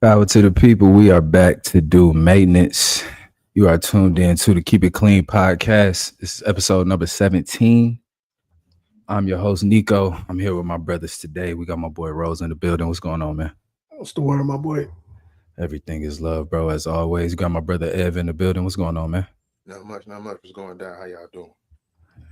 Power to the people. We are back to do maintenance. You are tuned in to the Keep It Clean podcast. This is episode number 17. I'm your host, Nico. I'm here with my brothers today. We got my boy Rose in the building. What's going on, man? What's the word, my boy? Everything is love, bro, as always. You got my brother Ev in the building. What's going on, man? Not much was going down. How y'all doing?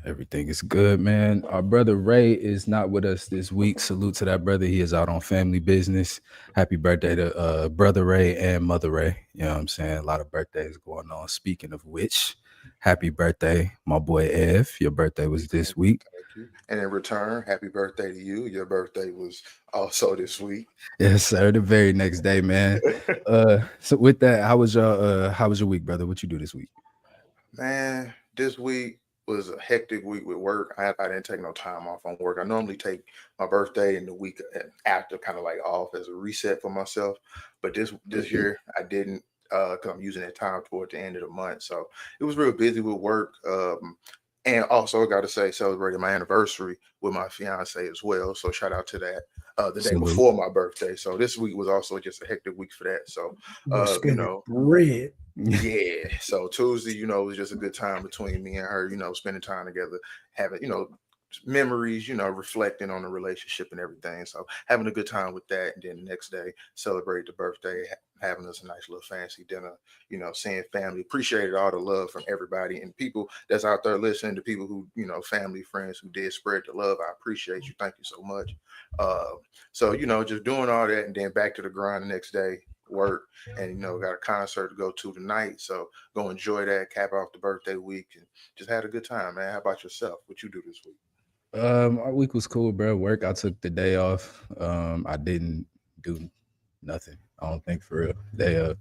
Everything is good, man. Our brother Ray is not with us this week. Salute to that brother. He is out on family business. Happy birthday to brother Ray and mother Ray. You know what I'm saying? A lot of birthdays going on. Speaking of which, happy birthday, my boy Ev. Your birthday was this week. Thank you. And in return, happy birthday to you. Your birthday was also this week. Yes, sir. The very next day, man. So with that, how was your week, brother? What you do this week? Man, this week was a hectic week with work. I didn't take no time off on work. I normally take my birthday and the week after kind of like off as a reset for myself. But this year I didn't because I'm using that time toward the end of the month. So it was real busy with work. And also, I got to say, celebrated my anniversary with my fiance as well. So shout out to that the day before my birthday. So this week was also just a hectic week for that. So, bread. Yeah. So Tuesday, was just a good time between me and her, spending time together, having, memories, reflecting on the relationship and everything. So having a good time with that. And then the next day, celebrate the birthday, having us a nice little fancy dinner, seeing family. Appreciated all the love from everybody and people that's out there listening, to people who, family, friends who did spread the love. I appreciate you. Thank you so much. So, just doing all that and then back to the grind the next day, work, and got a concert to go to tonight. So go enjoy that, cap off the birthday week, and just had a good time, man. How about yourself? What you do this week? My week was cool, bro. Work. I took the day off. I didn't do nothing. I don't think for real.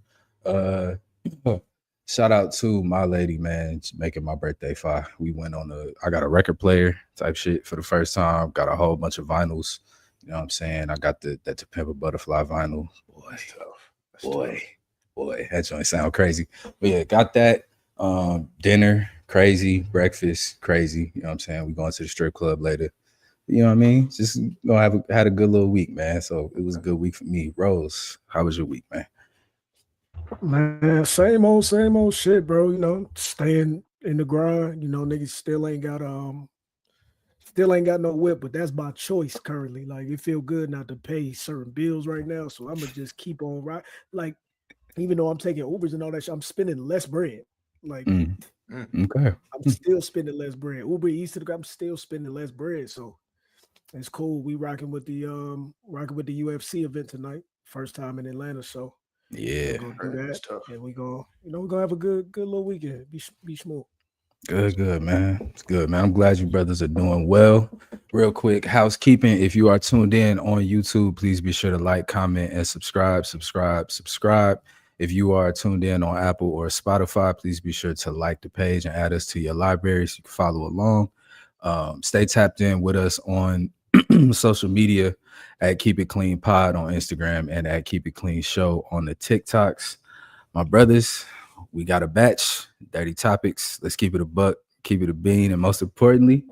Shout out to my lady, man, making my birthday fire. We went on I got a record player type shit for the first time. Got a whole bunch of vinyls. You know what I'm saying? I got that To Pimp a Butterfly vinyl. Boy, that joint sound crazy. But yeah, got that. Dinner, crazy. Breakfast, crazy. You know what I'm saying? We going to the strip club later. You know what I mean? Just had a good little week, man. So it was a good week for me. Rose, how was your week, man? Man, same old shit, bro. Staying in the grind. Niggas still ain't got no whip, but that's by choice currently. Like, it feel good not to pay certain bills right now, so I'm gonna just keep on right. Like, even though I'm taking Ubers and all that shit, I'm spending less bread. Like, okay, I'm still spending less bread. Uber Eats, I'm still spending less bread, so it's cool. We rocking with the UFC event tonight, first time in Atlanta, so yeah, we're gonna do that, and we're gonna have a good little weekend. Be smooth. Good, man. It's good, man. I'm glad you brothers are doing well. Real quick, housekeeping. If you are tuned in on YouTube, please be sure to like, comment, and subscribe. If you are tuned in on Apple or Spotify, please be sure to like the page and add us to your library so you can follow along. Stay tapped in with us on social media at Keep It Clean Pod on Instagram and at Keep It Clean Show on the TikToks. My brothers, we got a batch, dirty topics. Let's keep it a buck, keep it a bean, and most importantly,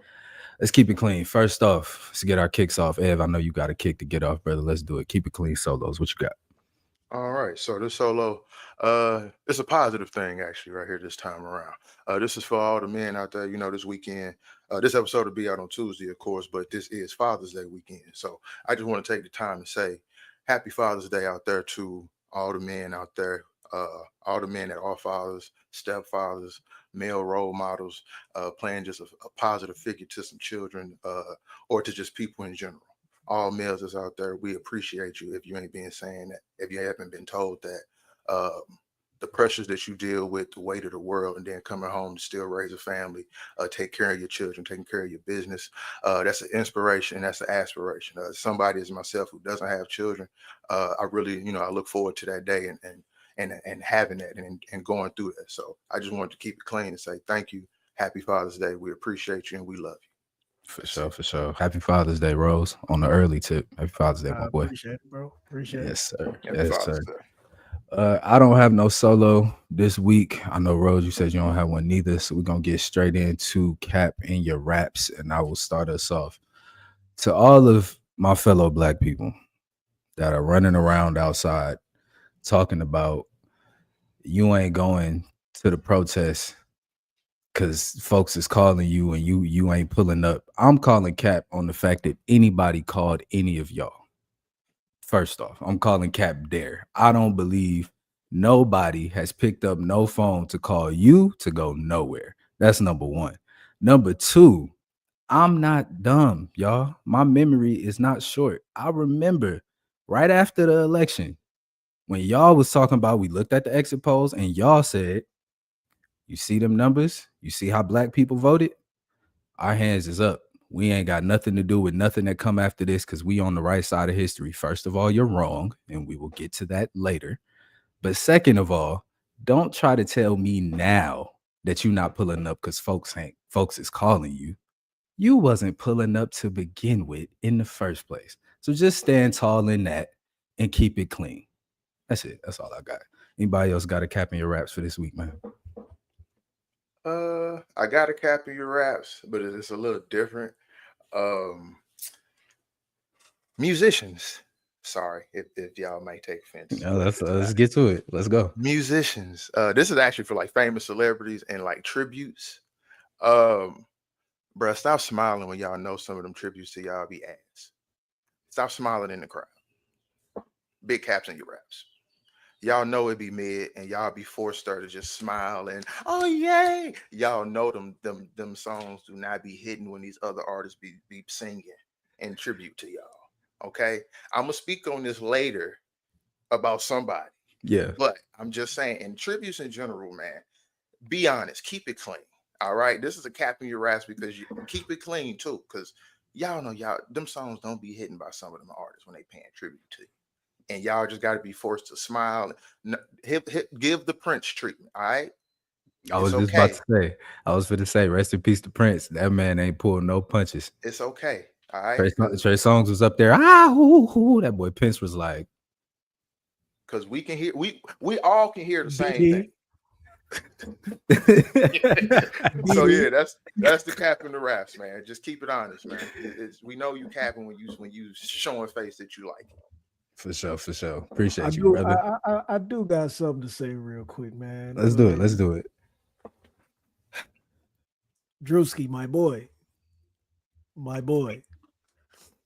let's keep it clean. First off, let's get our kicks off. Ev, I know you got a kick to get off, brother. Let's do it. Keep it clean solos. What you got? All right, so this solo, it's a positive thing actually right here this time around. This is for all the men out there, this weekend. This episode will be out on Tuesday, of course, but this is Father's Day weekend. So I just want to take the time to say Happy Father's Day out there to all the men out there, all the men that are fathers, stepfathers, male role models, playing just a positive figure to some children or to just people in general. All males that's out there, we appreciate you. If you ain't been saying that, if you haven't been told that, the pressures that you deal with, the weight of the world, and then coming home to still raise a family, take care of your children, taking care of your business, that's an inspiration. That's an aspiration. Somebody as myself who doesn't have children, I really, I look forward to that day and having that and going through that. So I just wanted to keep it clean and say thank you. Happy Father's Day. We appreciate you and we love you. For sure. Happy Father's Day, Rose, on the early tip. Happy Father's Day, my boy. Appreciate it, bro. Appreciate it. Yes, sir. Happy Yes, Father's sir. Day. I don't have no solo this week. I know, Rose, you said you don't have one neither. So we're going to get straight into Cap in your raps, and I will start us off. To all of my fellow Black people that are running around outside talking about you ain't going to the protest because folks is calling you and you ain't pulling up. I'm calling cap on the fact that anybody called any of y'all. First off, I'm calling cap there. I don't believe nobody has picked up no phone to call you to go nowhere. That's number one. Number two, I'm not dumb, y'all. My memory is not short. I remember right after the election when y'all was talking about, we looked at the exit polls and y'all said, you see them numbers? You see how black people voted? Our hands is up. We ain't got nothing to do with nothing that come after this because we on the right side of history. First of all, you're wrong, and we will get to that later. But second of all, don't try to tell me now that you're not pulling up because folks is calling you. You wasn't pulling up to begin with in the first place. So just stand tall in that and keep it clean. That's it. That's all I got. Anybody else got a cap in your raps for this week, man? I got a cap in your raps, but it's a little different. Musicians. Sorry if y'all may take offense. No, let's get to it. Let's go. Musicians. This is actually for like famous celebrities and like tributes. Bruh, stop smiling when y'all know some of them tributes to y'all be ass. Stop smiling in the crowd. Big caps in your raps. Y'all know it be mid and y'all be forced to just smile and oh yay. Y'all know them songs do not be hitting when these other artists be singing in tribute to y'all. Okay. I'm gonna speak on this later about somebody. Yeah. But I'm just saying in tributes in general, man, be honest, keep it clean. All right. This is a cap in your ass because you keep it clean too. Because y'all know them songs don't be hitting by some of them artists when they paying tribute to you. And y'all just got to be forced to smile. Give the Prince treatment. All right. I was just about to say. I was going to say, rest in peace to Prince. That man ain't pulling no punches. It's okay. All right. Trey Songz was up there. That boy Prince was like. Because we can hear, we all can hear the same thing. So yeah, that's the cap in the raps, man. Just keep it honest, man. We know you capping when you showing face that you like it. For sure. Appreciate you, brother. I do got something to say real quick, man. Let's do it. Drewski, my boy.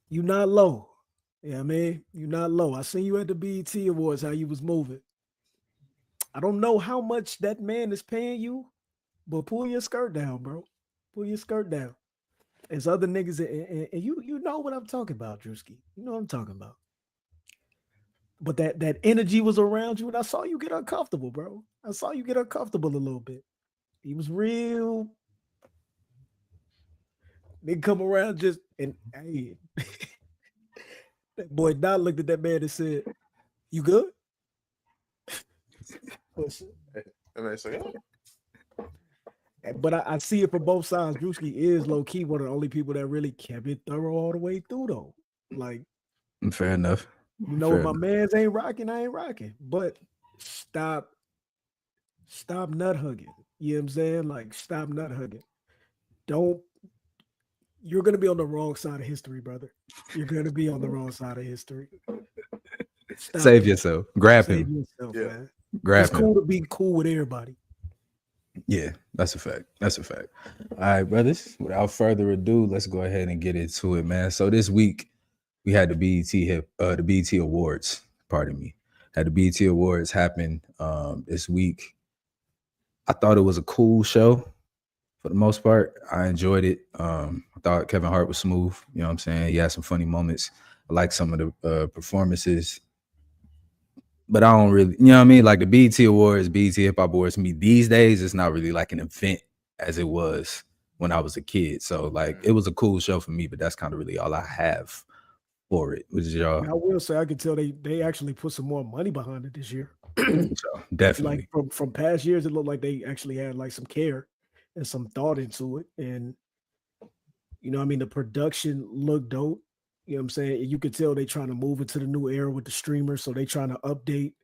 You not low. Yeah, man. You not low. I seen you at the BET Awards, how you was moving. I don't know how much that man is paying you, but pull your skirt down, bro. Pull your skirt down. There's other niggas, and you know what I'm talking about, Drewski. You know what I'm talking about. But that energy was around you, and I saw you get uncomfortable, bro. I saw you get uncomfortable a little bit. He was real. They come around just and hey, that boy Dot looked at that man and said, "You good?" And they say, But I see it from both sides. Drewski is low key one of the only people that really kept it thorough all the way through, though. Like, fair enough. You know, my man's ain't rocking, I ain't rocking. But stop nut hugging. You know what I'm saying? Like, stop nut hugging. You're gonna be on the wrong side of history, brother. You're gonna be on the wrong side of history. Save yourself. Grab him. Man. Grab it's cool to be cool with everybody. Yeah, that's a fact. All right, brothers. Without further ado, let's go ahead and get into it, man. So this week we had the BET Awards. Pardon me. Had the BET Awards happen this week. I thought it was a cool show for the most part. I enjoyed it. I thought Kevin Hart was smooth. You know what I'm saying? He had some funny moments. I like some of the performances. But I don't really, you know what I mean? Like the BET Awards, BET Hip Hop Awards, to me these days, it's not really like an event as it was when I was a kid. So like it was a cool show for me, but that's kind of really all I have for it. Which is y'all. I will say I can tell they actually put some more money behind it this year. So, definitely. Like from past years, it looked like they actually had like some care and some thought into it. And you know, I mean, the production looked dope. You know what I'm saying? You could tell they trying to move into the new era with the streamers, so they trying to update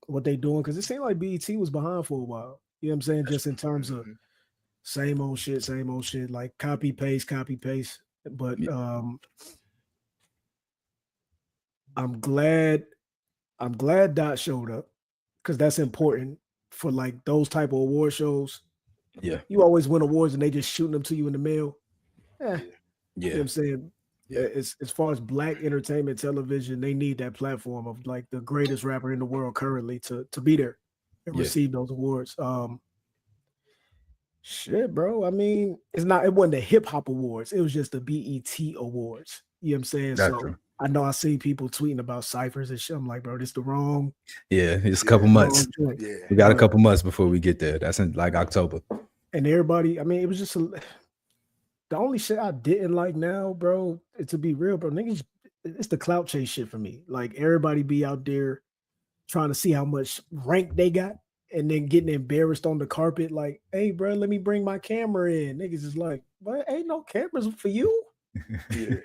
what they doing because it seemed like BET was behind for a while. You know what I'm saying? Just in terms of same old shit, like copy paste. But I'm glad Dot showed up. because that's important for like those type of award shows. Yeah. You always win awards and they just shooting them to you in the mail. You know Yeah. what I'm saying? Yeah. As far as black entertainment television, they need that platform of like the greatest rapper in the world currently to be there and receive those awards. Shit, bro. I mean, it wasn't the hip hop awards, it was just the BET awards. You know what I'm saying? That's So true. I know I see people tweeting about ciphers and shit. I'm like, bro, this the wrong. Yeah, it's a couple months. Yeah. We got a couple months before we get there. That's in like October. And everybody, I mean, it was just the only shit I didn't like now, bro, to be real, bro, niggas, it's the clout chase shit for me. Like everybody be out there trying to see how much rank they got and then getting embarrassed on the carpet. Like, hey, bro, let me bring my camera in. Niggas is like, what? Ain't no cameras for you. Yeah.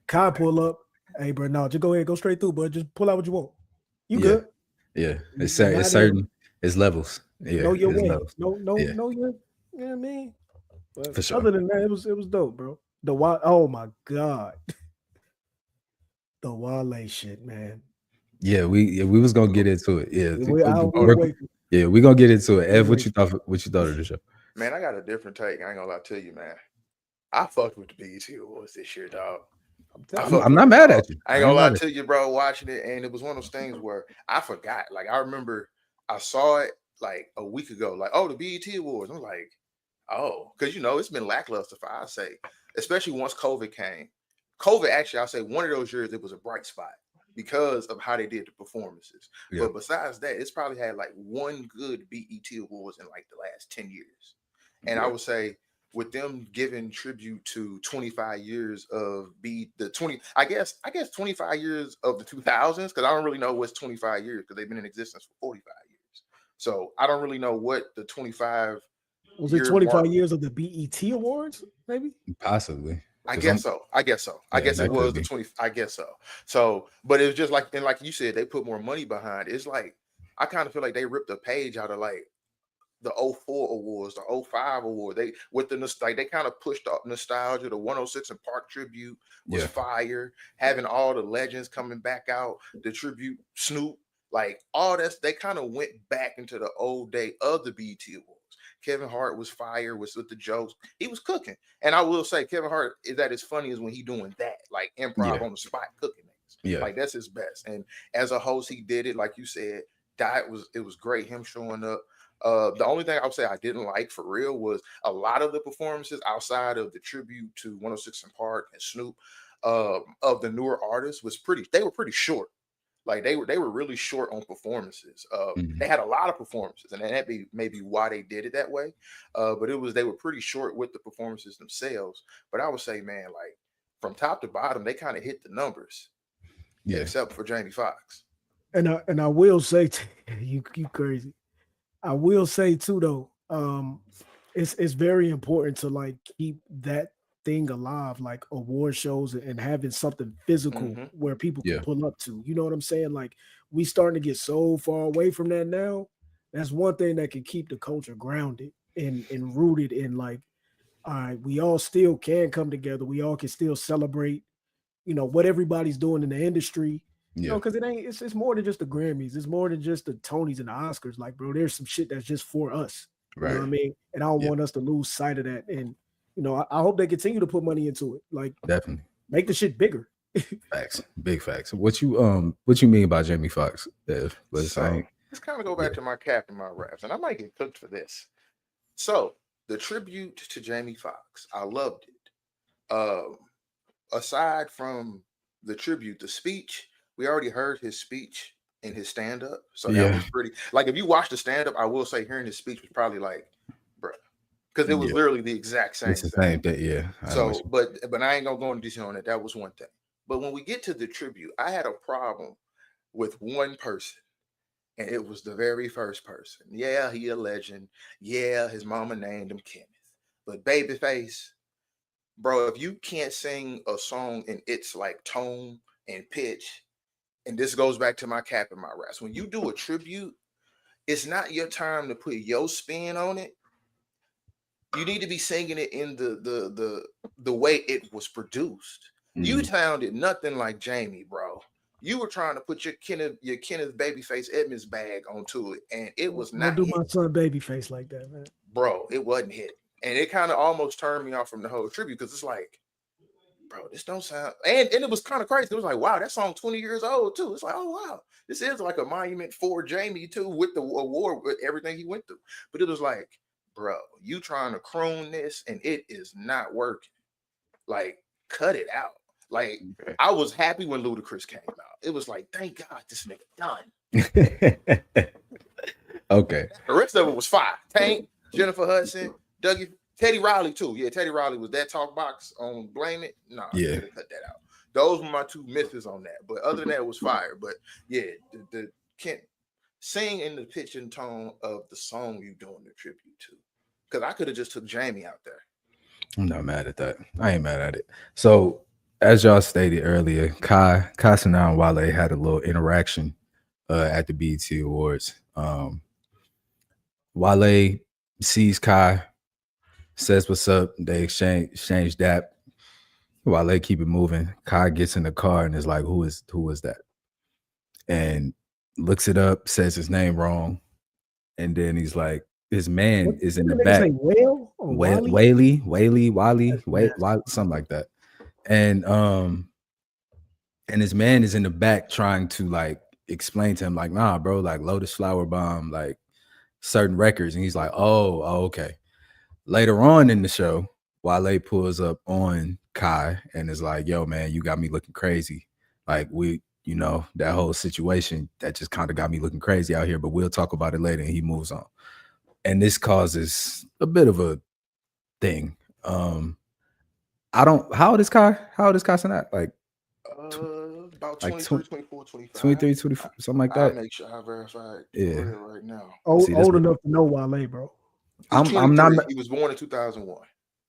Kai pull up. Hey, bro, no, just go ahead, go straight through, bro. Just pull out what you want. You Yeah. good? Yeah, it's Not in. certain. It's levels. Yeah, Know your it's way. levels. No, Yeah. your. You know what I mean? But For sure. other than that, it was dope, bro. The Wale, oh my god, the Wale shit, man. Yeah, we was gonna get into it. Yeah, we're gonna get into it. Ev, what you thought of the show? Man, I got a different take. I ain't gonna lie to you, man. I fucked with the BET Awards this year, dog. I'm not mad at you. I ain't gonna lie to you, bro, watching it. And it was one of those things where I forgot. Like, I remember I saw it like a week ago, like, oh, the BET Awards. I'm like, oh, because it's been lackluster for I say, especially once COVID came. COVID, actually, I'll say one of those years it was a bright spot because of how they did the performances. Yeah. But besides that, it's probably had like one good BET Awards in like the last 10 years. And I would say with them giving tribute to 25 years of I guess 25 years of the 2000s, because I don't really know what's 25 years because they've been in existence for 45 years. So I don't really know what the 25 was it 25 years of the BET Awards, maybe? Possibly. I guess so. I guess it was the 20. I guess so. So, but it was just like, and like you said, they put more money behind it. It's like, I kind of feel like they ripped a page out of like the 04 awards, the 05 award. They kind of pushed up nostalgia. The 106 and Park tribute was fire. Having all the legends coming back out, the tribute Snoop, like all that, they kind of went back into the old day of the BET Awards. Kevin Hart was fire with the jokes. He was cooking. And I will say Kevin Hart is at his funniest when he doing that, like improv on the spot cooking things. Yeah. Like that's his best. And as a host, he did it, like you said. It was great, him showing up. The only thing I would say I didn't like for real was a lot of the performances outside of the tribute to 106 and Park and Snoop of the newer artists they were pretty short. Like they were really short on performances. They had a lot of performances, and that maybe why they did it that way. But they were pretty short with the performances themselves. But I would say, man, like from top to bottom, they kind of hit the numbers. Yeah, except for Jamie Foxx. And I will say, you crazy. I will say too, though, it's very important to like keep that thing alive, like award shows and having something physical where people can pull up to. You know what I'm saying? Like we starting to get so far away from that now. That's one thing that can keep the culture grounded and rooted in like, all right, we all still can come together. We all can still celebrate, what everybody's doing in the industry. Because it's more than just the Grammys. It's more than just the Tonys and the Oscars. Like, bro, there's some shit that's just for us. Right. You know what I mean? And I don't want us to lose sight of that. And, I hope they continue to put money into it. Like, definitely make the shit bigger. Facts. Big facts. What you mean by Jamie Foxx? Let's kind of go back to my cap and my raps. And I might get cooked for this. So the tribute to Jamie Foxx, I loved it. Aside from the tribute, the speech, we already heard his speech in his stand-up. So that was pretty, like, if you watch the stand-up, I will say hearing his speech was probably like, bruh, because it was literally the exact same thing. Same thing, yeah. So, but I ain't gonna go into detail on it. That was one thing. But when we get to the tribute, I had a problem with one person, and it was the very first person. Yeah, he a legend. Yeah, his mama named him Kenneth. But Babyface, bro, if you can't sing a song in its like tone and pitch, and this goes back to my cap and my raps, when you do a tribute, it's not your time to put your spin on it. You need to be singing it in the way it was produced. You sounded nothing like Jamie, bro. You were trying to put your Kenneth Babyface Edmonds bag onto it, and it was Don't not do hit. my son Babyface like that, man. Bro, it wasn't hit. And it kind of almost turned me off from the whole tribute because it's like, bro, this don't sound, and it was kind of crazy. It was like, wow, that song 20 years old too. It's like, oh wow, this is like a monument for Jamie too, with the award, with everything he went through. But it was like, bro, you trying to croon this and it is not working. Like, cut it out. Like, Okay. I was happy when Ludacris came out. It was like, thank God this nigga done. Okay. The rest of it was fire. Tank, Jennifer Hudson, Dougie, Teddy Riley too. Yeah, Teddy Riley was that talk box on Blame It. No, Yeah. you cut that out. Those were my two misses on that. But other than that, it was fire. But yeah, the can't sing in the pitch and tone of the song you doing the tribute to. Because I could have just took Jamie out there. I'm not mad at that. I ain't mad at it. So, as y'all stated earlier, Kai Cenat and Wale had a little interaction at the BET Awards. Wale sees Kai, says what's up. They exchange dap. Wale keep it moving. Kai gets in the car and is like, who is that? And looks it up, says his name wrong. And then he's like, his man is in the back. Whaley, something like that. And his man is in the back trying to like explain to him, like, nah, bro, like Lotus Flower Bomb, like certain records. And he's like, oh, okay. Later on in the show, Wale pulls up on Kai and is like, yo, man, you got me looking crazy. Like, that whole situation that just kind of got me looking crazy out here, but we'll talk about it later. And he moves on. And this causes a bit of a thing. How old is Kai? How old is Kai Cenat? Like, about 23, 24, 25. 23, 24, something like that. I'll make sure I verify it right now. Old enough to know Wale, bro. I'm not. He was born in 2001.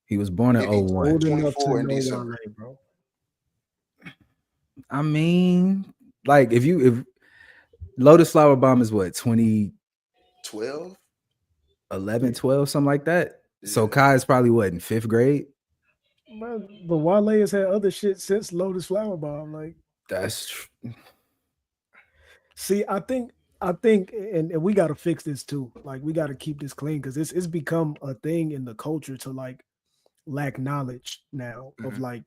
He was born in 01. Old enough to 24 in know December. Wale, bro. I mean, like if Lotus Flower Bomb is what, 12? 11, 12, something like that. Yeah. So Kai is probably what, in 5th grade? Man, but Wale has had other shit since Lotus Flower Bomb. Like, that's true. See, I think, and we got to fix this too. Like, we got to keep this clean because it's become a thing in the culture to like lack knowledge now of like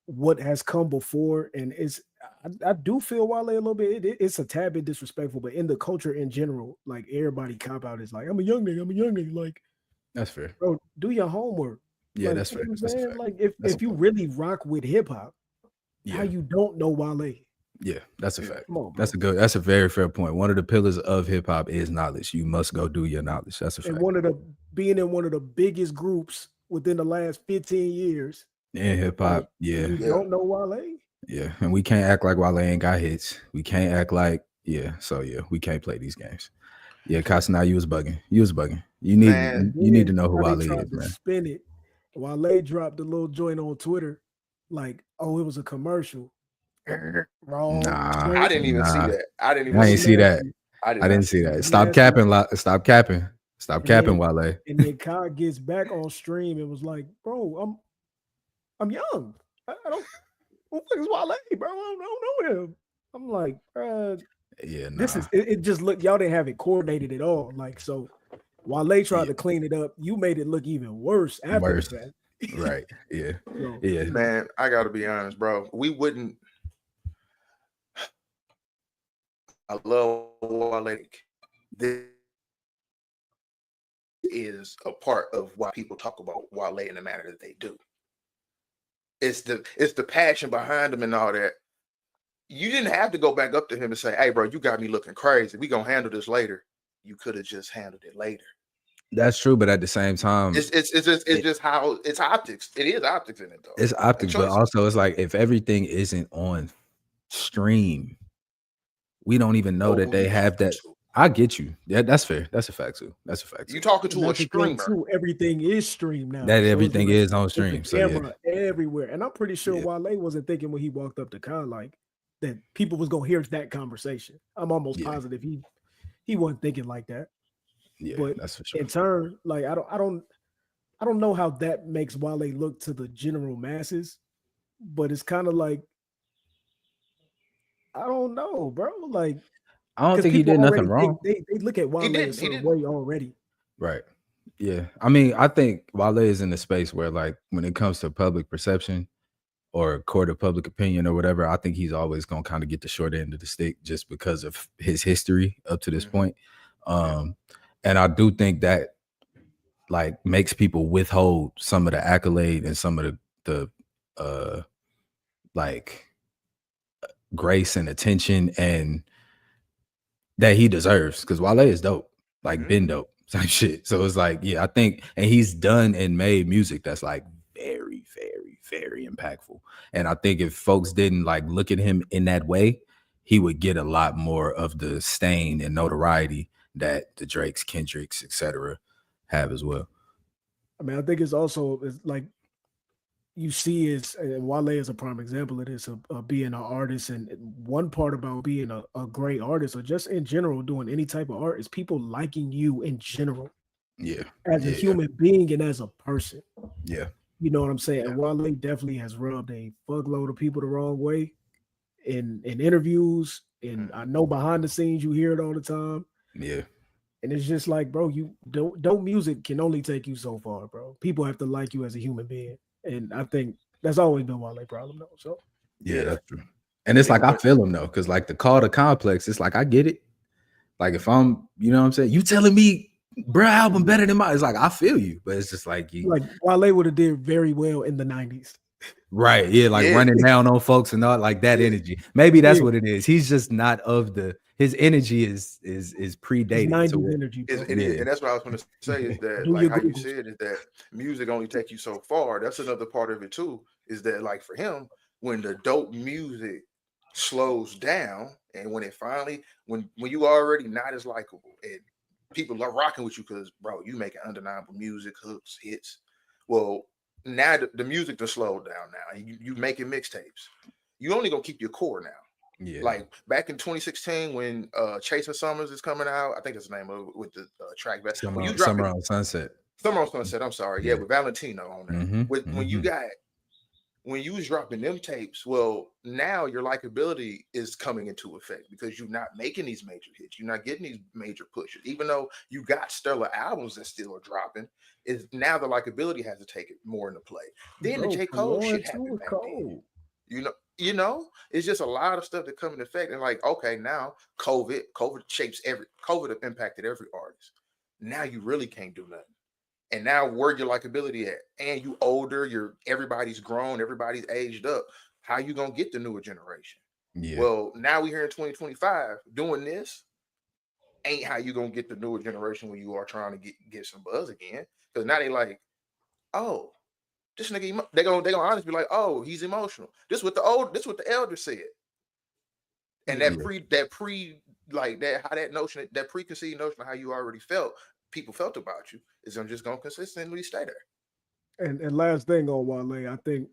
what has come before, and I do feel Wale a little bit. It's a tad bit disrespectful, but in the culture in general, like everybody cop out is like, I'm a young nigga. Like, that's fair. Bro, do your homework. Yeah, like, that's fair. That's a fact. Like if you really rock with hip hop, how you don't know Wale? Yeah, that's a fact. Come on, that's a very fair point. One of the pillars of hip hop is knowledge. You must go do your knowledge. That's a fact. And being in one of the biggest groups within the last 15 years in hip hop, you don't know Wale. Yeah, and we can't act like Wale ain't got hits. We can't act like we can't play these games. Yeah, Cenat, you was bugging. You need to know who Wale is, man. Spin it. Wale dropped a little joint on Twitter, like, oh, it was a commercial. Wrong. Nah, I didn't even see that. I didn't see that. I didn't see that. Stop capping, Wale. And then Kai gets back on stream and was like, bro, I'm young. I don't. Who is Wale, bro? I don't know him. I'm like, this is it. Just look, y'all didn't have it coordinated at all. Like, so Wale tried to clean it up. You made it look even worse after that. Right. Yeah. So, yeah. Man, I gotta be honest, bro. We wouldn't. I love Wale. This is a part of why people talk about Wale in the manner that they do. It's the passion behind him and all that. You didn't have to go back up to him and say, hey, bro, you got me looking crazy. We gonna handle this later. You could have just handled it later. That's true, but at the same time, it's just how it's optics. It is optics in it, though. It's optics, but also it's like if everything isn't on stream, we don't even know that they have that. I get you. Yeah, that's fair. That's a fact too. You talking to a streamer? Everything is streamed now. That everything is on stream. So camera everywhere, and I'm pretty sure Wale wasn't thinking when he walked up to Kai like that people was gonna hear that conversation. I'm almost positive he wasn't thinking like that. Yeah, but that's for sure. In turn, like I don't know how that makes Wale look to the general masses, but it's kind of like I don't know, bro. Like, I don't because think he people did nothing already wrong. they look at Wale a He certain did. way already. Right. Yeah. I mean, I think Wale is in the space where, like, when it comes to public perception or court of public opinion or whatever, I think he's always gonna kind of get the short end of the stick just because of his history up to this point. And I do think that like makes people withhold some of the accolade and some of the like grace and attention and that he deserves, because Wale is dope, like been dope type shit. So it's like, yeah, I think, and he's done and made music that's like very, very, very impactful. And I think if folks didn't like look at him in that way, he would get a lot more of the stain and notoriety that the Drakes, Kendricks, etc. have as well. I mean, I think it's also it's like you see is Wale is a prime example of this of being an artist, and one part about being a great artist or just in general doing any type of art is people liking you in general. Yeah. As a human being and as a person. Yeah. You know what I'm saying? And Wale definitely has rubbed a fuckload of people the wrong way in interviews. And I know behind the scenes you hear it all the time. Yeah. And it's just like, bro, you don't music can only take you so far, bro. People have to like you as a human being. And I think that's always been Wale's problem, though. So yeah, that's true. And it's like I feel him though, because like the call to complex, it's like I get it. Like if I'm, you know what I'm saying, you telling me bruh album better than mine, it's like I feel you, but it's just like you like Wale would have did very well in the 90s. Right. Yeah, like running down on folks and all like that energy. Maybe that's what it is. He's just not of his energy is predated. 90s energy. And that's what I was going to say is that like how you said is that music only take you so far. That's another part of it too, is that like for him, when the dope music slows down and when it finally when you already not as likable and people are rocking with you because bro, you making undeniable music, hooks, hits. Well, now the music to slow down now. You making mixtapes. You only gonna keep your core now. Yeah. Like back in 2016 when Chasing Summers is coming out, I think that's the name of it with the track. Summer on Sunset. Summer on Sunset. I'm sorry. Yeah, with Valentino on there. When you was dropping them tapes, well, now your likability is coming into effect because you're not making these major hits. You're not getting these major pushes. Even though you got stellar albums that still are dropping, is now the likability has to take it more into play. Then the J. Cole shit happened back then. You know, it's just a lot of stuff that come into effect. And like, okay, now COVID have impacted every artist. Now you really can't do nothing. And now where your likability at? And you older, everybody's grown, everybody's aged up. How you gonna get the newer generation? Yeah. Well, now we here in 2025 doing this. Ain't how you gonna get the newer generation when you are trying to get some buzz again. Because now they like, oh, this nigga, they gonna honestly be like, oh, he's emotional. This what the elder said. And that preconceived notion of how you already felt. People felt about you is I'm just gonna consistently stay there. And last thing on Wale, I think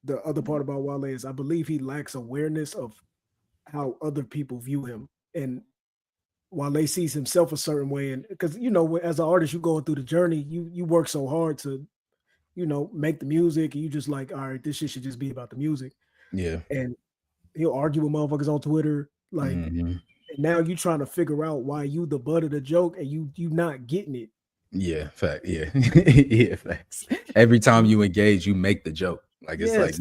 the other part about Wale is I believe he lacks awareness of how other people view him. And Wale sees himself a certain way, and because as an artist, you going through the journey, you work so hard to, make the music, and you just like, all right, this shit should just be about the music. Yeah. And he'll argue with motherfuckers on Twitter, like. And now you trying to figure out why you the butt of the joke and you not getting it. Yeah, fact. Yeah, yeah, facts. Every time you engage, you make the joke. Like it's like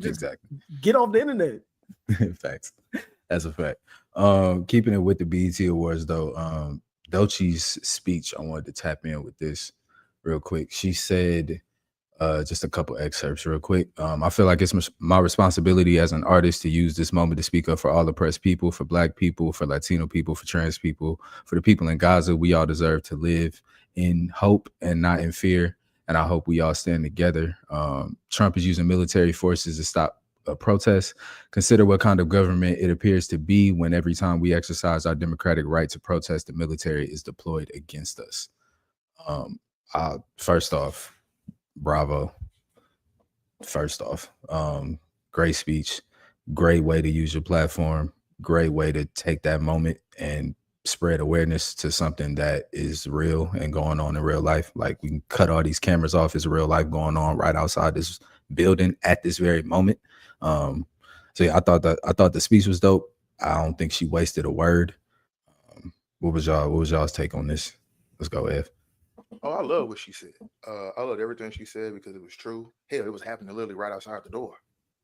exactly. Get off the internet. Facts. That's a fact. Keeping it with the BET Awards though, Doechie's speech, I wanted to tap in with this real quick. She said, just a couple excerpts real quick. I feel like it's my responsibility as an artist to use this moment to speak up for all oppressed people, for Black people, for Latino people, for trans people, for the people in Gaza. We all deserve to live in hope and not in fear. And I hope we all stand together. Trump is using military forces to stop protests. Consider what kind of government it appears to be when every time we exercise our democratic right to protest, the military is deployed against us. First off, bravo. First off, great speech, great way to use your platform, great way to take that moment and spread awareness to something that is real and going on in real life. Like we can cut all these cameras off. It's real life going on right outside this building at this very moment. So So yeah, I thought the speech was dope. I don't think she wasted a word. What was y'all's take on this? Let's go, Ev. Oh, I love what she said. I loved everything she said because it was true. Hell, it was happening literally right outside the door.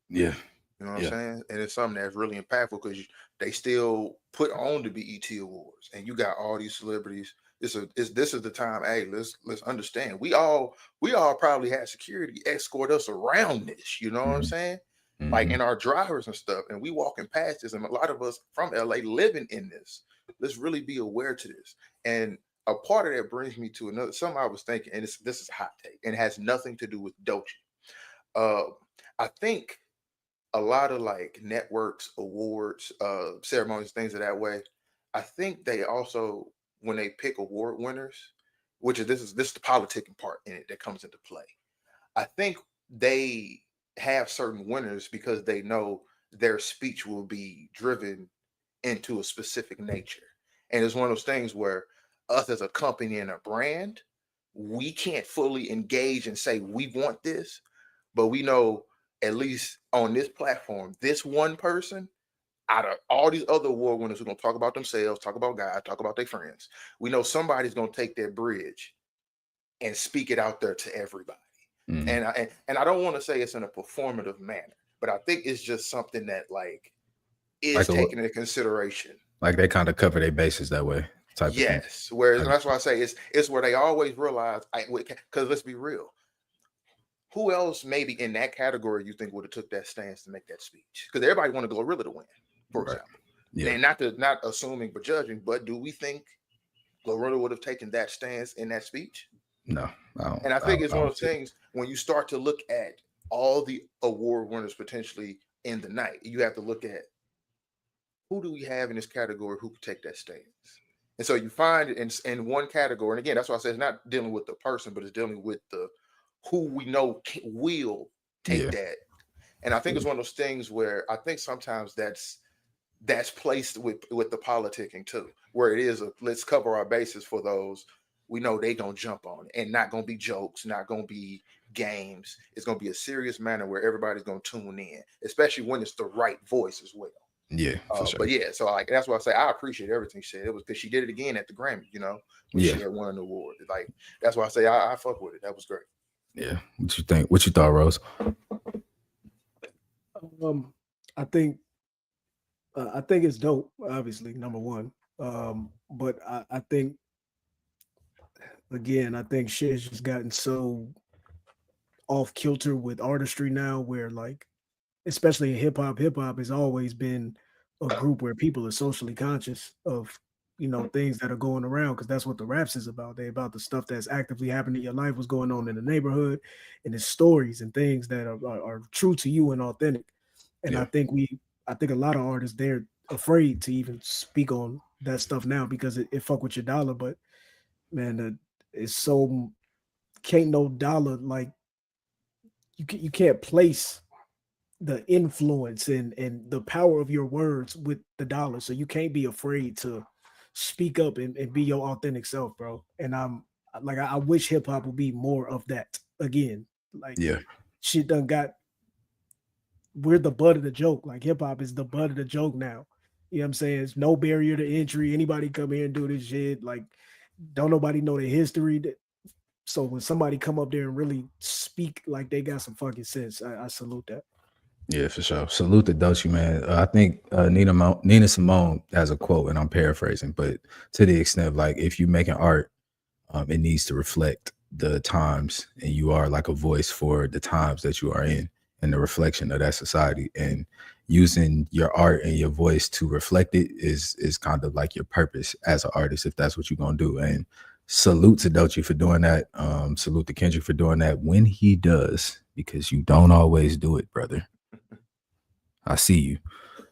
Yeah. You know what I'm saying? And it's something that's really impactful because they still put on the BET Awards, and you got all these celebrities. This is the time. Hey, let's understand. We all probably had security escort us around this. You know what I'm saying? Like in our drivers and stuff, and we walking past this, and a lot of us from LA living in this. Let's really be aware to this. And a part of that brings me to another something I was thinking, and this is a hot take, and it has nothing to do with Doechii. I think a lot of like networks, awards, ceremonies, things of that way. I think they also, when they pick award winners, which is this is the politicking part in it that comes into play. I think they have certain winners because they know their speech will be driven into a specific nature. And it's one of those things where us as a company and a brand, we can't fully engage and say we want this, but we know at least on this platform, this one person out of all these other award winners who are going to talk about themselves, talk about God, talk about their friends, we know somebody's going to take that bridge and speak it out there to everybody. And I don't want to say it's in a performative manner, but I think it's just something that like is Like taken into consideration. Like they kind of cover their bases that way. Type of thing. Yes, whereas that's why I say it's where they always realize, because let's be real, who else maybe in that category you think would have took that stance to make that speech? Because everybody wanted Glorilla to win, for example. Yeah. And not assuming but judging, but do we think Glorilla would have taken that stance in that speech? No, I don't. And I think it's one of those things when you start to look at all the award winners potentially in the night, you have to look at who do we have in this category who could take that stance. And so you find it in one category, and again, that's why I say it's not dealing with the person, but it's dealing with the who we know will take that. And I think it's one of those things where I think sometimes that's placed with the politicking too, where it is let's cover our bases for those we know they gonna jump on it, and not gonna be jokes, not gonna be games. It's gonna be a serious manner where everybody's gonna tune in, especially when it's the right voice as well. Yeah, for sure. But yeah, so like that's why I say I appreciate everything she said. It was because she did it again at the Grammy, when she had won an award. Like that's why I say I fuck with it. That was great. Yeah. What you think? What you thought, Rose? I think it's dope, obviously, number one. But I think again, I think shit has just gotten so off kilter with artistry now, where like, especially in hip hop has always been a group where people are socially conscious of things that are going around, because that's what the raps is about. They about the stuff that's actively happening in your life, what's going on in the neighborhood, and it's stories and things that are true to you and authentic. And I think a lot of artists, they're afraid to even speak on that stuff now because it fuck with your dollar. But man, it's so can't no dollar, like you can't place the influence and the power of your words with the dollar. So you can't be afraid to speak up and be your authentic self, bro. And I wish hip hop would be more of that again. Like, shit done we're the butt of the joke. Like hip hop is the butt of the joke now. You know what I'm saying? It's no barrier to entry. Anybody come here and do this shit. Like, don't nobody know their history. So when somebody come up there and really speak like they got some fucking sense, I salute that. Yeah, for sure. Salute to Doechii, man. I think Nina Simone has a quote, and I'm paraphrasing, but to the extent of like, if you're making art, it needs to reflect the times, and you are like a voice for the times that you are in and the reflection of that society. And using your art and your voice to reflect it is kind of like your purpose as an artist, if that's what you're gonna do. And salute to Doechii for doing that. Salute to Kendrick for doing that when he does, because you don't always do it, brother. I see you.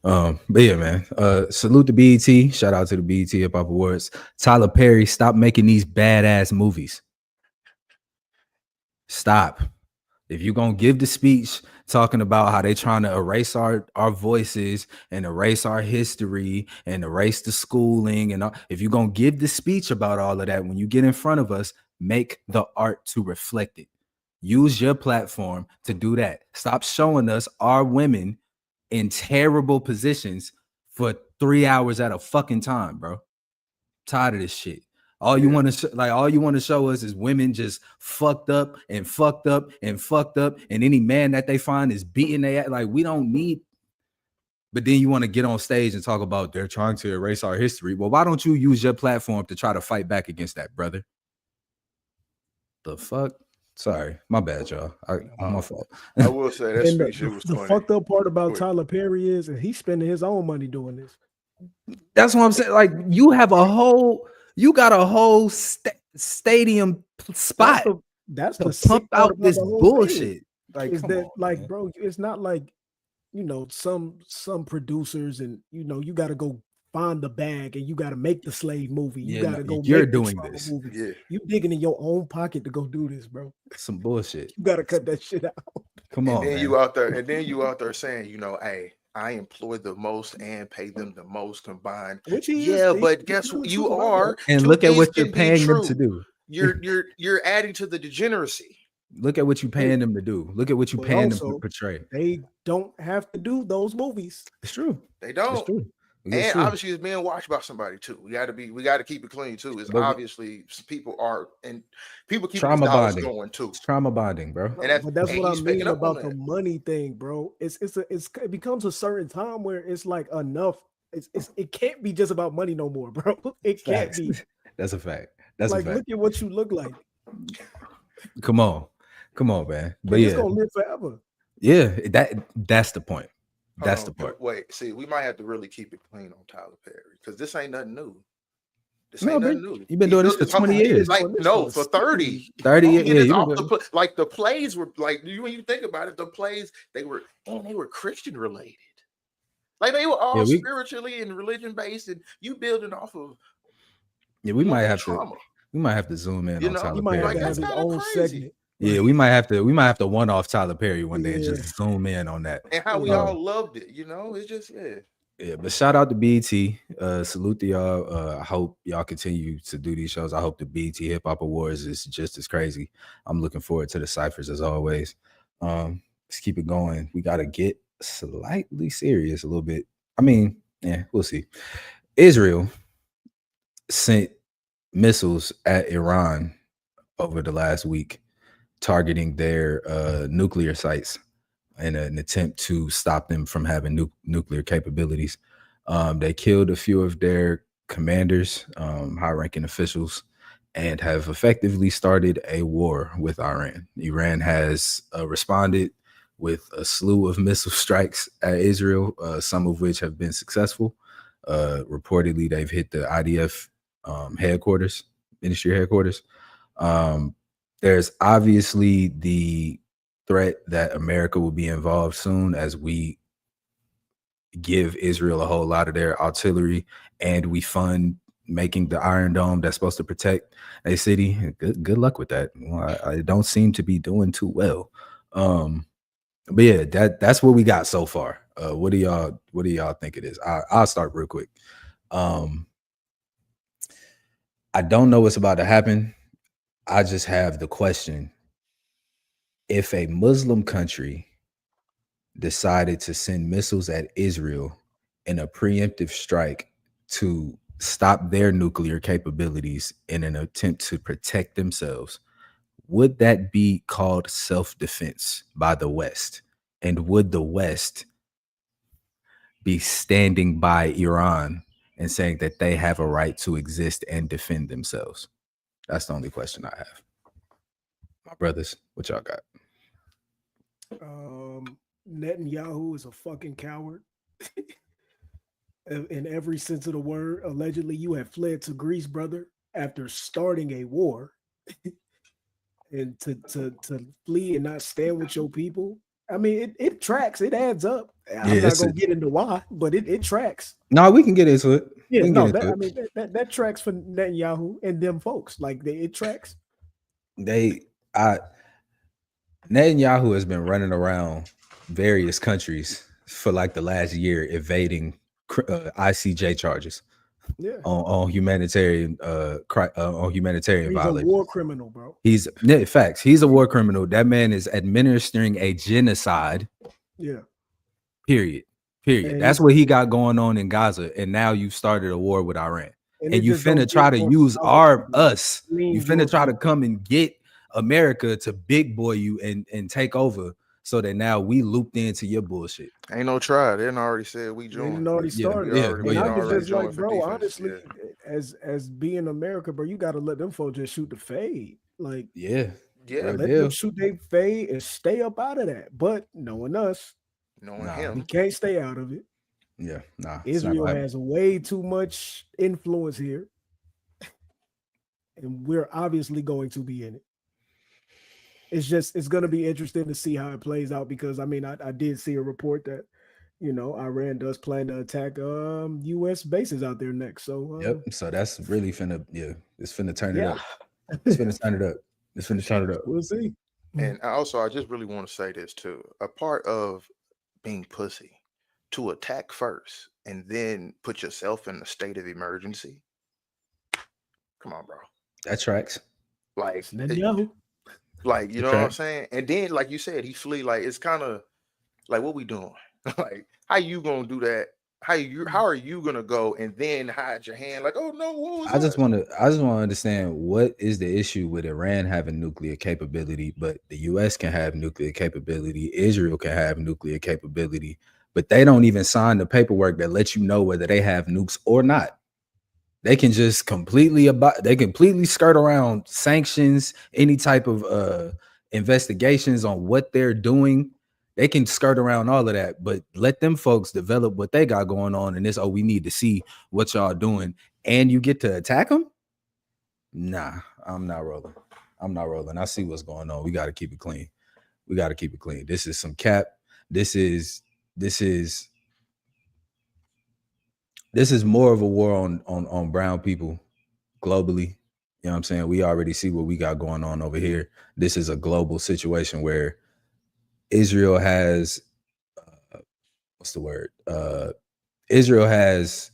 But yeah, man. Salute to BET. Shout out to the BET Hip Hop Awards. Tyler Perry, stop making these badass movies. Stop. If you're gonna give the speech talking about how they trying to erase our voices and erase our history and erase the schooling, and if you're gonna give the speech about all of that, when you get in front of us, make the art to reflect it. Use your platform to do that. Stop showing us our women in terrible positions for 3 hours at a fucking time, bro. Tired of this shit. All you want to show us is women just fucked up and fucked up and fucked up, and any man that they find is beating their ass. Like, we don't need. But then you want to get on stage and talk about they're trying to erase our history. Well, why don't you use your platform to try to fight back against that, brother? The fuck? Sorry, my bad, y'all. My fault. I will say that And speech was the funny. fucked up part about Tyler Perry is, and he's spending his own money doing this. That's what I'm saying. Like, you got a whole stadium spot. That's to the sick pump part out about this the whole bullshit. thing, Like, is come that on, like, man. bro? It's not like, you know, some producers, and you know, you got to go find the bag and you got to make the slave movie. You got to go. You're make the doing trauma this. movie. Yeah. You digging in your own pocket to go do this, bro. Some bullshit. You got to cut that shit out. Come And on, then man. you out there saying, you know, hey, I employ the most and pay them the most combined. Which he Yeah, is. but guess what? You are. And two look at things what you're can be paying them true. to do. You're adding to the degeneracy. Look at what you're paying them to do. Look at what you're But paying them to also, portray. They don't have to do those movies. It's true. They It's don't. true. It's And true. obviously it's being watched by somebody too. We got to keep it clean too. It's But- obviously people are, and people keep Trauma these dollars bonding. going too. It's trauma bonding, bro. And But that's and what I he's mean picking up on about the that. money thing, bro. It becomes a certain time where it's like enough. It can't be just about money no more, bro. It can't Facts. be. That's a fact. That's Like, a fact. look at what you look like. Come on, man. But And it's yeah, gonna live forever. yeah. That's the point. Hold That's on, the part. Wait, see, we might have to really keep it clean on Tyler Perry because this ain't nothing new. This No, ain't bro, nothing new. you've been He doing this built for 20 company- years. Like, Doing this no, for for 30. 30 And years. it's Yeah, off like the plays were like, when you think about it, the plays they were Christian related. Like they were all spiritually and religion based, and you building off of we might have trauma. to zoom in You on know, Tyler He might have Perry. to have that's his kinda own crazy. segment. Yeah, we might have to one-off Tyler Perry one day and Yeah. just zoom in on that. And how we all loved it, you know, it's just Yeah, but shout out to BET. Salute to y'all. I hope y'all continue to do these shows. I hope the BET Hip Hop Awards is just as crazy. I'm looking forward to the ciphers as always. Let's keep it going. We got to get slightly serious a little bit. I mean, yeah, we'll see. Israel sent missiles at Iran over the last week, targeting their nuclear sites in an attempt to stop them from having nuclear capabilities. They killed a few of their commanders, high-ranking officials, and have effectively started a war with Iran. Iran has responded with a slew of missile strikes at Israel, some of which have been successful. Reportedly, they've hit the IDF headquarters, ministry headquarters. There's obviously the threat that America will be involved soon as we give Israel a whole lot of their artillery and we fund making the Iron Dome that's supposed to protect a city. Good luck with that. Well, I don't seem to be doing too well. But yeah, that's what we got so far. What do y'all think it is? I'll start real quick. I don't know what's about to happen. I just have the question. If a Muslim country decided to send missiles at Israel in a preemptive strike to stop their nuclear capabilities in an attempt to protect themselves, would that be called self-defense by the West? And would the West be standing by Iran and saying that they have a right to exist and defend themselves? That's the only question I have. My brothers, what y'all got? Netanyahu is a fucking coward. In every sense of the word. Allegedly, you have fled to Greece, brother, after starting a war. And to flee and not stand with your people. I mean, it tracks. It adds up. I'm not gonna get into why, but it tracks. No, we can get into it. Yeah, no, that tracks for Netanyahu and them folks. Like it tracks. Netanyahu has been running around various countries for like the last year, evading ICJ charges. Yeah, on humanitarian violations. A war criminal, bro. Facts. He's a war criminal. That man is administering a genocide. Yeah. Period. Period. And That's what he got going on in Gaza. And now you started a war with Iran. and And it you just don't finna get try to more use powerful, bro. us. You Means finna your try to people. come and get America to big boy you and take over so that now we looped into your bullshit. Ain't no try. They done already said we They joined. done already Yeah, started. yeah, And but I yeah. was just like, joined for bro, defense. honestly, Yeah. as being America, bro, you gotta let them folks just shoot the fade. Like, Yeah. Yeah. Real let them deal. shoot their fade and stay up out of that. But knowing us, Knowing Nah. we him. can't stay out of it. Yeah. Nah. It's not Israel gonna happen. has way too much influence here, and we're obviously going to be in it. It's going to be interesting to see how it plays out because I mean I did see a report that Iran does plan to attack U.S. bases out there next. So Yep. So that's really finna, it's finna turn it yeah, up. It's finna turn it up. It's finna turn it up. we'll see. And I just really want to say this too. A part of being pussy to attack first and then put yourself in a state of emergency. Come on, bro. That tracks. Like, It's Netanyahu. like you It know what I'm tracks. saying? And then, like you said, he flee. Like it's kind of like what we doing? Like, how you gonna do that? How are you gonna go and then hide your hand? Like, oh no, what was I just that? want to understand what is the issue with Iran having nuclear capability, but the US can have nuclear capability, Israel can have nuclear capability, but they don't even sign the paperwork that lets you know whether they have nukes or not. They can just completely skirt around sanctions, any type of investigations on what they're doing. They can skirt around all of that, but let them folks develop what they got going on. And we need to see what y'all doing, and you get to attack them. Nah, I'm not rolling. I'm not rolling. I see what's going on. We got to keep it clean. We got to keep it clean. This is some cap. This is more of a war on brown people globally. You know what I'm saying? We already see what we got going on over here. This is a global situation where Israel has what's the word? Israel has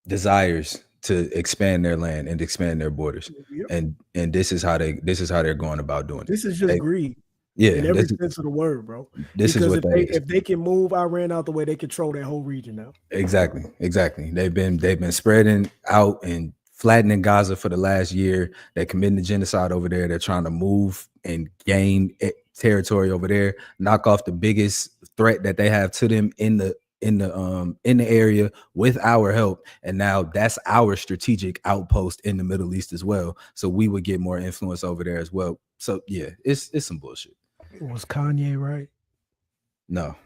desires to expand their land and expand their borders. Yep. And this is how they're going about doing it. This is just greed. Yeah, In every sense of the word, bro. this Because is what if they can move Iran out the way, they control that whole region now. Exactly. They've been spreading out and flattening Gaza for the last year. They're committing the genocide over there. They're trying to move and gain territory over there, knock off the biggest threat that they have to them in the area with our help. And now that's our strategic outpost in the Middle East as well. So we would get more influence over there as well. So yeah, it's some bullshit. Was Kanye right? No.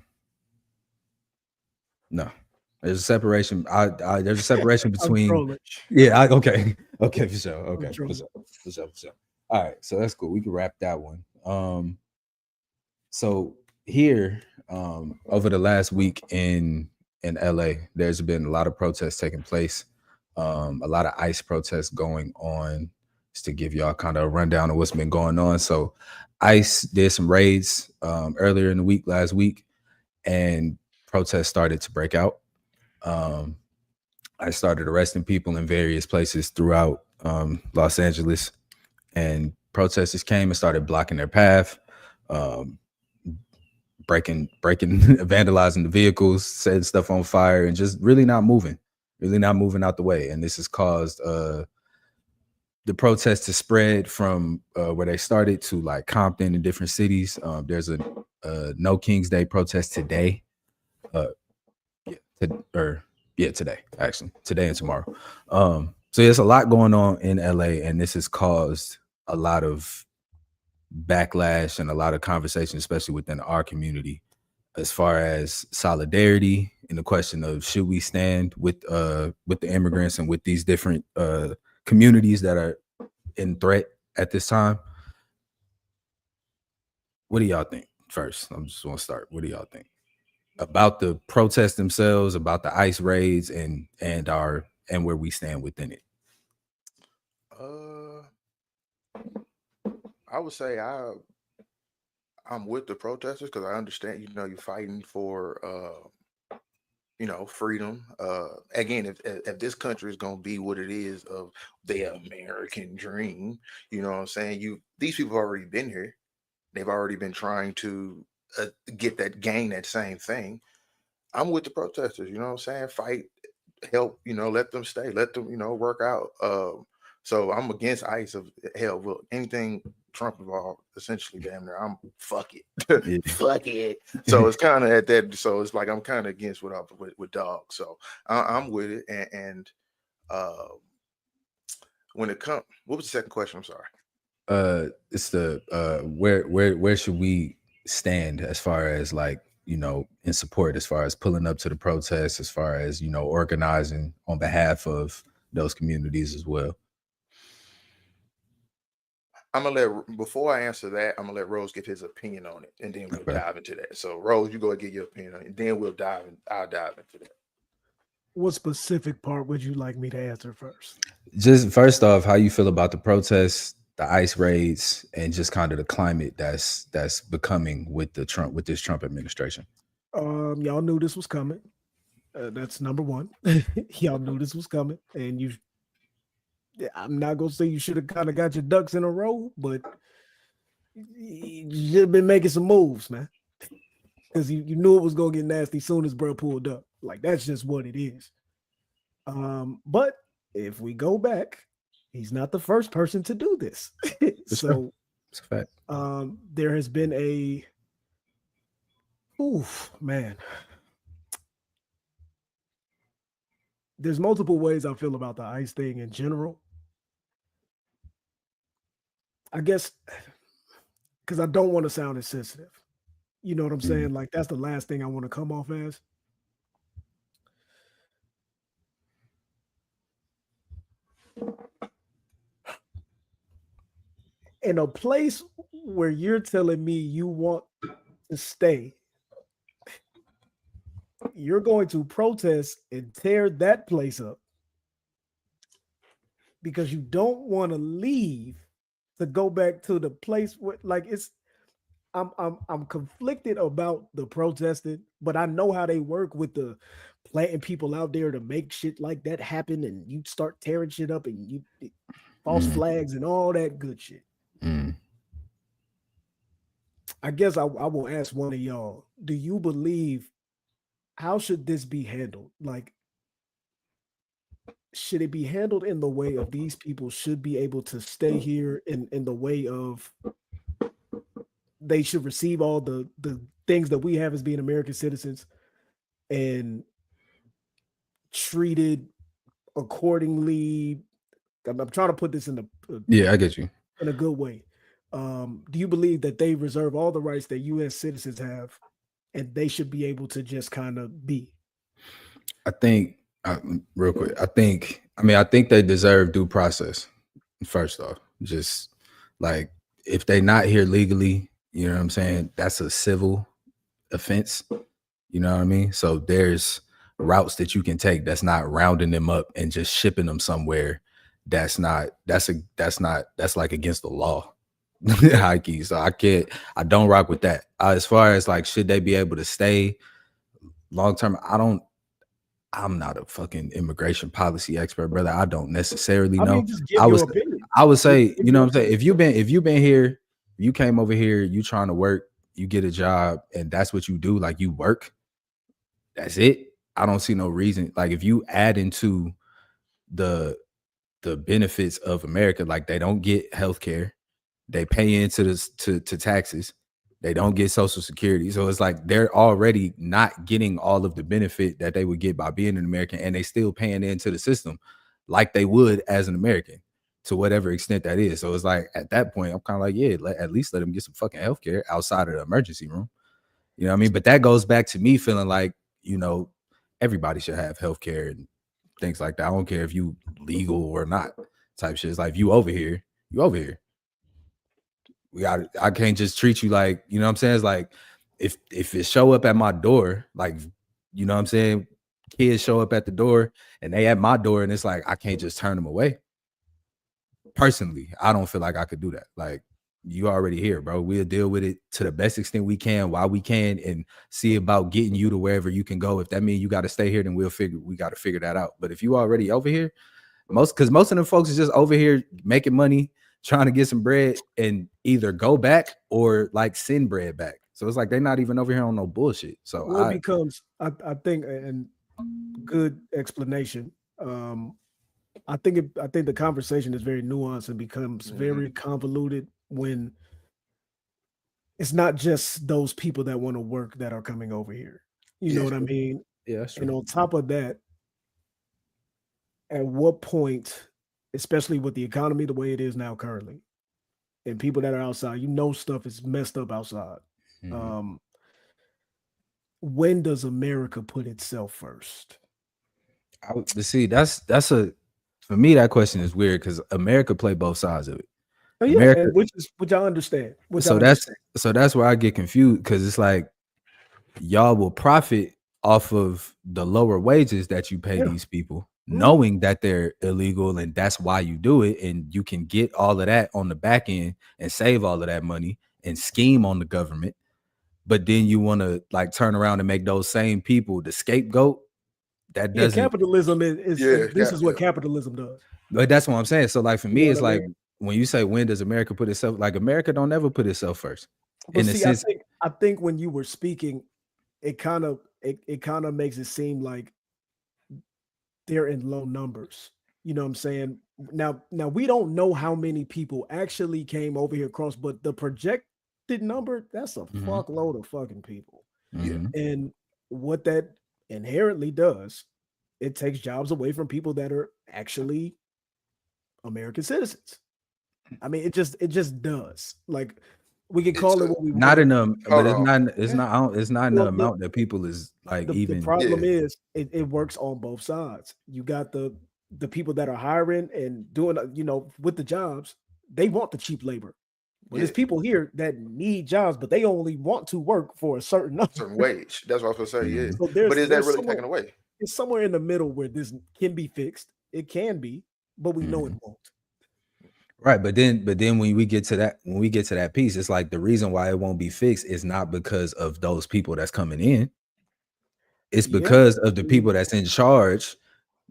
There's a separation. There's a separation between. Yeah. Okay, for sure. Okay, for sure. All right, so that's cool. We can wrap that one. So here, over the last week in LA, there's been a lot of protests taking place. A lot of ICE protests going on. Just to give y'all kind of a rundown of what's been going on. So, ICE did some raids earlier in the week, last week, and protests started to break out. I started arresting people in various places throughout Los Angeles, and protesters came and started blocking their path, breaking, vandalizing the vehicles, setting stuff on fire, and just really not moving out the way. And this has caused the protests to spread from where they started to like Compton and different cities. There's a No King's Day protest today. Today and tomorrow. So there's a lot going on in LA, and this has caused a lot of backlash and a lot of conversation, especially within our community, as far as solidarity and the question of should we stand with the immigrants and with these different communities that are in threat at this time. What do y'all think? First, I'm just want to start. What do y'all think about the protests themselves, about the ICE raids, and where we stand within it? I would say I'm with the protesters because I understand, you're fighting for freedom. Again, if this country is gonna be what it is of the American dream, you know what I'm saying? These people have already been here. They've already been trying to gain that same thing. I'm with the protesters. You know what I'm saying? Fight, help. Let them stay. Let them work out. So I'm against ICE of hell. Well, anything Trump involved, essentially, damn near. I'm fuck it, Yeah. fuck it. So it's kind of at that. So it's like I'm kind of against with dog. So I'm with it. And when it comes, what was the second question? I'm sorry. It's the where should we stand as far as like in support, as far as pulling up to the protests, as far as organizing on behalf of those communities as well. I'm gonna before I answer that, I'm gonna let Rose give his opinion on it, and then we'll dive into that. So Rose, you go and get your opinion on it, and then I'll dive into that. What specific part would you like me to answer first? Just first off, how you feel about the protests, the ICE raids, and just kind of the climate that's becoming with this Trump administration. Y'all knew this was coming. That's number one. Y'all knew this was coming, and I'm not gonna say you should have kind of got your ducks in a row, but you should have been making some moves, man. Because you knew it was gonna get nasty soon as bro pulled up. Like, that's just what it is. But if we go back, he's not the first person to do this. So it's a fact. There has been man. There's multiple ways I feel about the ICE thing in general. I guess because I don't want to sound insensitive. You know what I'm saying? Like, that's the last thing I want to come off as. In a place where you're telling me you want to stay, you're going to protest and tear that place up because you don't want to leave to go back to the place where, like, I'm conflicted about the protesting, but I know how they work with the planting people out there to make shit like that happen, and you start tearing shit up and you false flags and all that good shit. I guess I will ask one of y'all, do you believe, how should this be handled? Like, should it be handled in the way of these people should be able to stay here in the way of they should receive all the things that we have as being American citizens and treated accordingly? I'm trying to put this in I get you, in a good way. Do you believe that they reserve all the rights that U.S. citizens have, and they should be able to just kind of be? I think, real quick, I think they deserve due process. First off, just like, if they're not here legally, you know what I'm saying, that's a civil offense. You know what I mean? So there's routes that you can take that's not rounding them up and just shipping them somewhere. That's like against the law. High key. So I don't rock with that. As far as like, should they be able to stay long term? I'm not a fucking immigration policy expert, brother. I don't necessarily know. I mean, just give your opinion. I would say, you know what I'm saying? If you've been here, you came over here, you trying to work, you get a job, and that's what you do, like, you work, that's it. I don't see no reason. Like, if you add into the benefits of America, like, they don't get healthcare, they pay into this to taxes, they don't get Social Security. So it's like they're already not getting all of the benefit that they would get by being an American, and they still paying into the system like they would as an American, to whatever extent that is. So it's like, at that point, I'm kind of like, yeah, at least let them get some fucking healthcare outside of the emergency room. You know what I mean? But that goes back to me feeling like, everybody should have healthcare and things like that. I don't care if you legal or not, type shit. It's like, if you over here, you over here. I can't just treat you like, you know what I'm saying? It's like, if it show up at my door, like, you know what I'm saying, kids show up at the door and they at my door, and it's like, I can't just turn them away. Personally, I don't feel like I could do that. Like, you already here, bro. We'll deal with it to the best extent we can while we can, and see about getting you to wherever you can go. If that means you got to stay here, then we got to figure that out. But if you already over here, because most of them folks is just over here making money, trying to get some bread, and either go back or like send bread back. So it's like they're not even over here on no bullshit. So Well, it becomes, I think, and good explanation. I think the conversation is very nuanced and becomes very convoluted when it's not just those people that want to work that are coming over here. You know what I mean? yeah, that's And true. on top of that, at what point, especially with the economy the way it is now currently, and people that are outside, stuff is messed up outside. When does America put itself first? But see, that's a for me that question is weird because America play both sides of it. Oh yeah, America, and which I understand. So that's where I get confused because it's like y'all will profit off of the lower wages that you pay these people, knowing that they're illegal and that's why you do it, and you can get all of that on the back end and save all of that money and scheme on the government. But then you want to like turn around and make those same people the scapegoat. That doesn't. Capitalism is what capitalism does. But that's what I'm saying. So like for me, it's like when you say when does America put itself, like America don't ever put itself first. But see, I think when you were speaking, it kind of makes it seem like they're in low numbers. You know what I'm saying? Now we don't know how many people actually came over here across, but the projected number, that's a fuckload of fucking people. And what that inherently does, it takes jobs away from people that are actually American citizens. I mean, it just does. Like we can call it what we not want. enough, but it's not in the amount that people is like the problem is it works on both sides. You got the people that are hiring and doing, with the jobs, they want the cheap labor. But there's people here that need jobs, but they only want to work for a certain wage. That's what I was gonna say. Yeah. So but is that really taken away? It's somewhere in the middle where this can be fixed. It can be, but we know it won't. Right, but then when we get to that piece, it's like the reason why it won't be fixed is not because of those people that's coming in. It's because of the people that's in charge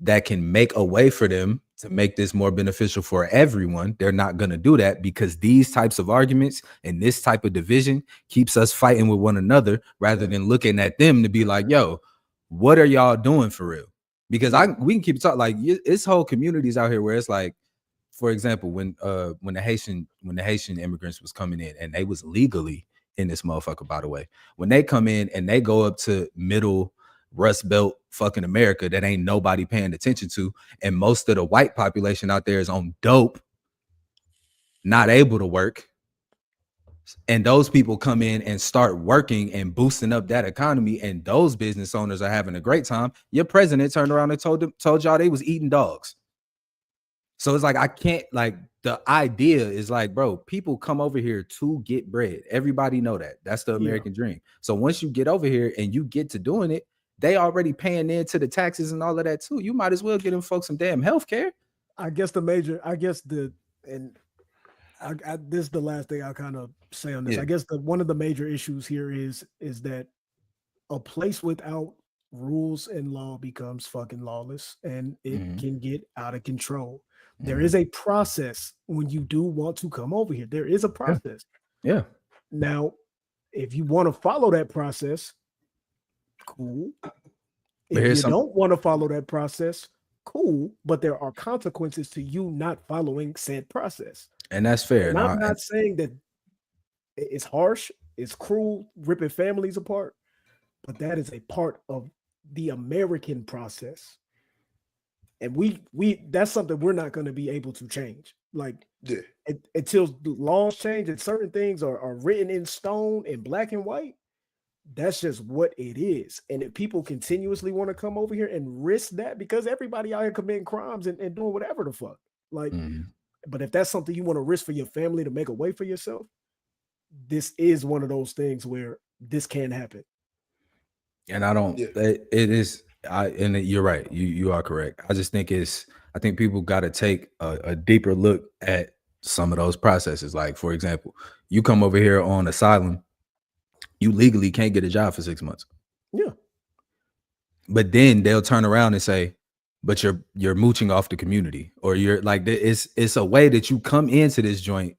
that can make a way for them to make this more beneficial for everyone. They're not going to do that because these types of arguments and this type of division keeps us fighting with one another rather than looking at them to be like, yo, what are y'all doing for real? Because we can keep talking, like it's whole communities out here where it's like, for example, when the Haitian immigrants was coming in and they was legally in this motherfucker, by the way, when they come in and they go up to middle Rust Belt fucking America that ain't nobody paying attention to, and most of the white population out there is on dope, not able to work, and those people come in and start working and boosting up that economy, and those business owners are having a great time. Your president turned around and told y'all they was eating dogs. So it's like, I can't, like, the idea is like, bro, people come over here to get bread. Everybody know that. That's the American dream. So once you get over here and you get to doing it, they already paying into the taxes and all of that too. You might as well get them folks some damn health care. This is the last thing I'll kind of say on this. I guess one of the major issues here is that a place without rules and law becomes fucking lawless, and it can get out of control. There is a process when you do want to come over here. There is a process. Yeah. Now, if you want to follow that process, cool. If you don't want to follow that process, cool. But there are consequences to you not following said process. And that's fair. And I'm not saying that it's harsh, it's cruel, ripping families apart, but that is a part of the American process. And we that's something we're not going to be able to change. Like until the laws change and certain things are written in stone in black and white, that's just what it is. And if people continuously want to come over here and risk that, because everybody out here committing crimes and doing whatever the fuck, like, but if that's something you want to risk for your family to make a way for yourself, this is one of those things where this can happen. And I don't, it is, and you're right. You are correct. I just think I think people got to take a deeper look at some of those processes. Like, for example, you come over here on asylum, you legally can't get a job for 6 months. Yeah. But then they'll turn around and say, but you're mooching off the community, or you're like, it's a way that you come into this joint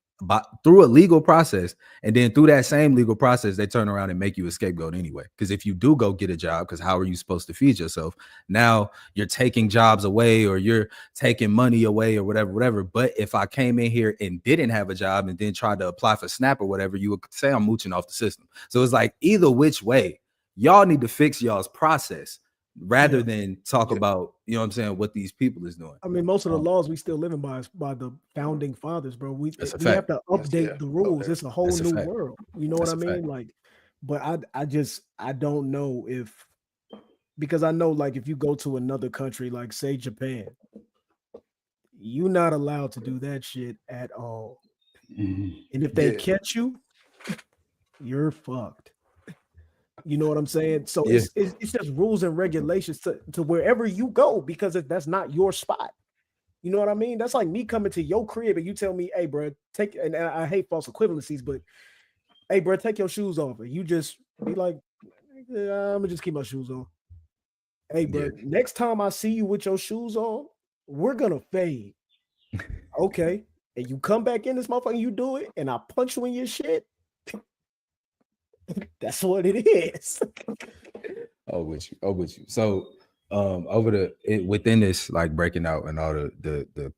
through a legal process, and then through that same legal process, they turn around and make you a scapegoat anyway. Because if you do go get a job, because how are you supposed to feed yourself? Now you're taking jobs away, or you're taking money away, or whatever. But if I came in here and didn't have a job and then tried to apply for SNAP or whatever, you would say I'm mooching off the system. So it's like either which way, y'all need to fix y'all's process rather than talk about, you know what I'm saying, what these people is doing. I mean, most of the laws we still living by the founding fathers, bro. We have to update the rules. It's a whole new world. You know what I mean? Like, but I don't know if, because I know, like, if you go to another country, like say Japan, you're not allowed to do that shit at all. And if they catch you, you're fucked. You know what I'm saying? So it's just rules and regulations to wherever you go, because that's not your spot. You know what I mean? That's like me coming to your crib and you tell me, hey, bro, and I hate false equivalencies, but hey, bro, take your shoes off. And you just be like, I'm gonna just keep my shoes on. Hey, bro, next time I see you with your shoes on, we're gonna fade. Okay. And you come back in this motherfucker, you do it, and I punch you in your shit. That's what it is. with you. So within this, like, breaking out and all the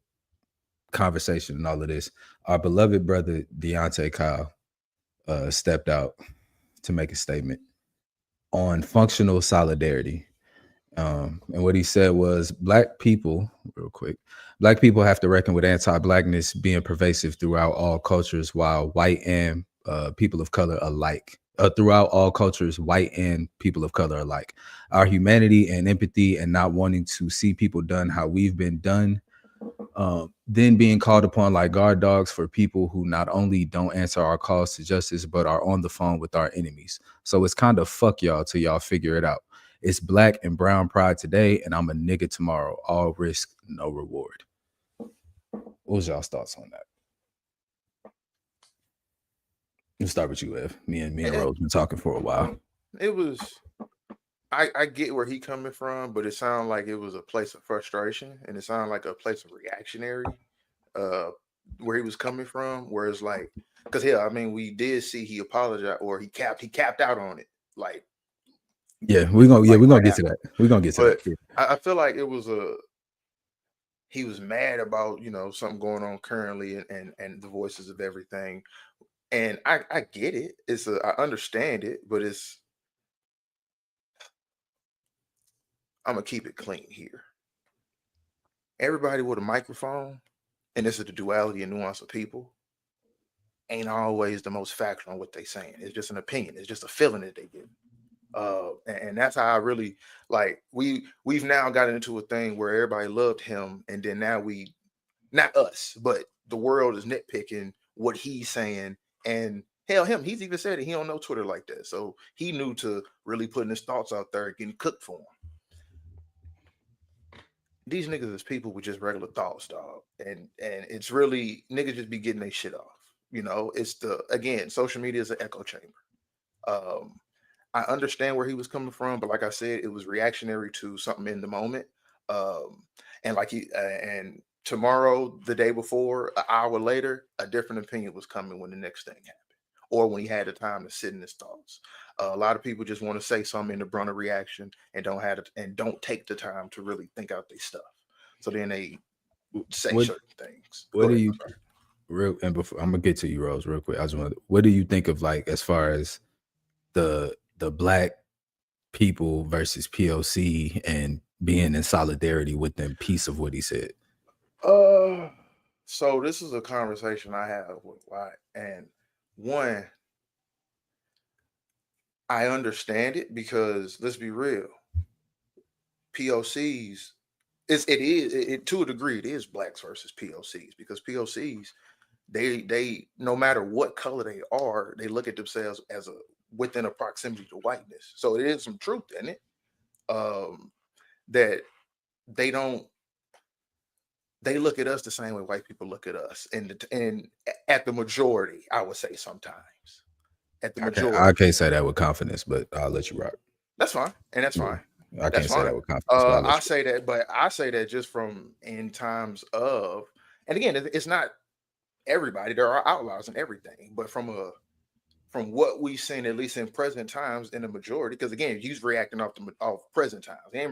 conversation and all of this, our beloved brother Deontay Kyle stepped out to make a statement on functional solidarity. And what he said was, Black people have to reckon with anti-Blackness being pervasive throughout all cultures, while white and people of color alike. Throughout all cultures, white and people of color alike. Our humanity and empathy and not wanting to see people done how we've been done, then being called upon like guard dogs for people who not only don't answer our calls to justice, but are on the phone with our enemies. So it's kind of fuck y'all till y'all figure it out. It's Black and brown pride today, and I'm a nigga tomorrow. All risk, no reward. What was y'all's thoughts on that? Let's start with you, Ev. Me and Rose been talking for a while. It was, I get where he coming from, but it sounded like it was a place of frustration, and it sounded like a place of reactionary, where he was coming from. Whereas, like, because I mean, we did see he apologized, or he capped out on it. Like, we're gonna get to that. We're gonna get to that. Yeah. I feel like it was he was mad about, something going on currently, and the voices of everything. And I get it. I understand it, but I'm gonna keep it clean here. Everybody with a microphone, and this is the duality and nuance of people, ain't always the most factual on what they saying. It's just an opinion. It's just a feeling that they get. And that's how I really, like, we've now gotten into a thing where everybody loved him, and then now not us, but the world is nitpicking what he's saying. And hell, he's even said it. He don't know Twitter like that. So he knew to really putting his thoughts out there, getting cooked for him. These niggas is people with just regular thoughts, dog. And it's really, niggas just be getting their shit off. It's again, social media is an echo chamber. I understand where he was coming from, but like I said, it was reactionary to something in the moment. And like and tomorrow, the day before, an hour later, a different opinion was coming when the next thing happened, or when he had the time to sit in his thoughts. A lot of people just want to say something in the brunt of reaction and don't take the time to really think out their stuff. So then they say certain things. What do you and before I'm gonna get to you, Rose, real quick? What do you think of, like, as far as the Black people versus POC and being in solidarity with them, piece of what he said? So this is a conversation I have with White, and one, I understand it, because let's be real, POCs, to a degree, it is Blacks versus POCs, because POCs, they no matter what color they are, they look at themselves as within a proximity to whiteness. So it is some truth in it, that they look at us the same way white people look at us, and at the majority, I would say sometimes. At the majority, I can't say that with confidence, but I'll let you rock. That's fine, and that's fine. I can't say that with confidence. I say that just from in times of, and again, it's not everybody. There are outlaws and everything, but from what we've seen, at least in present times, in the majority, because again, he's reacting off present times. He ain't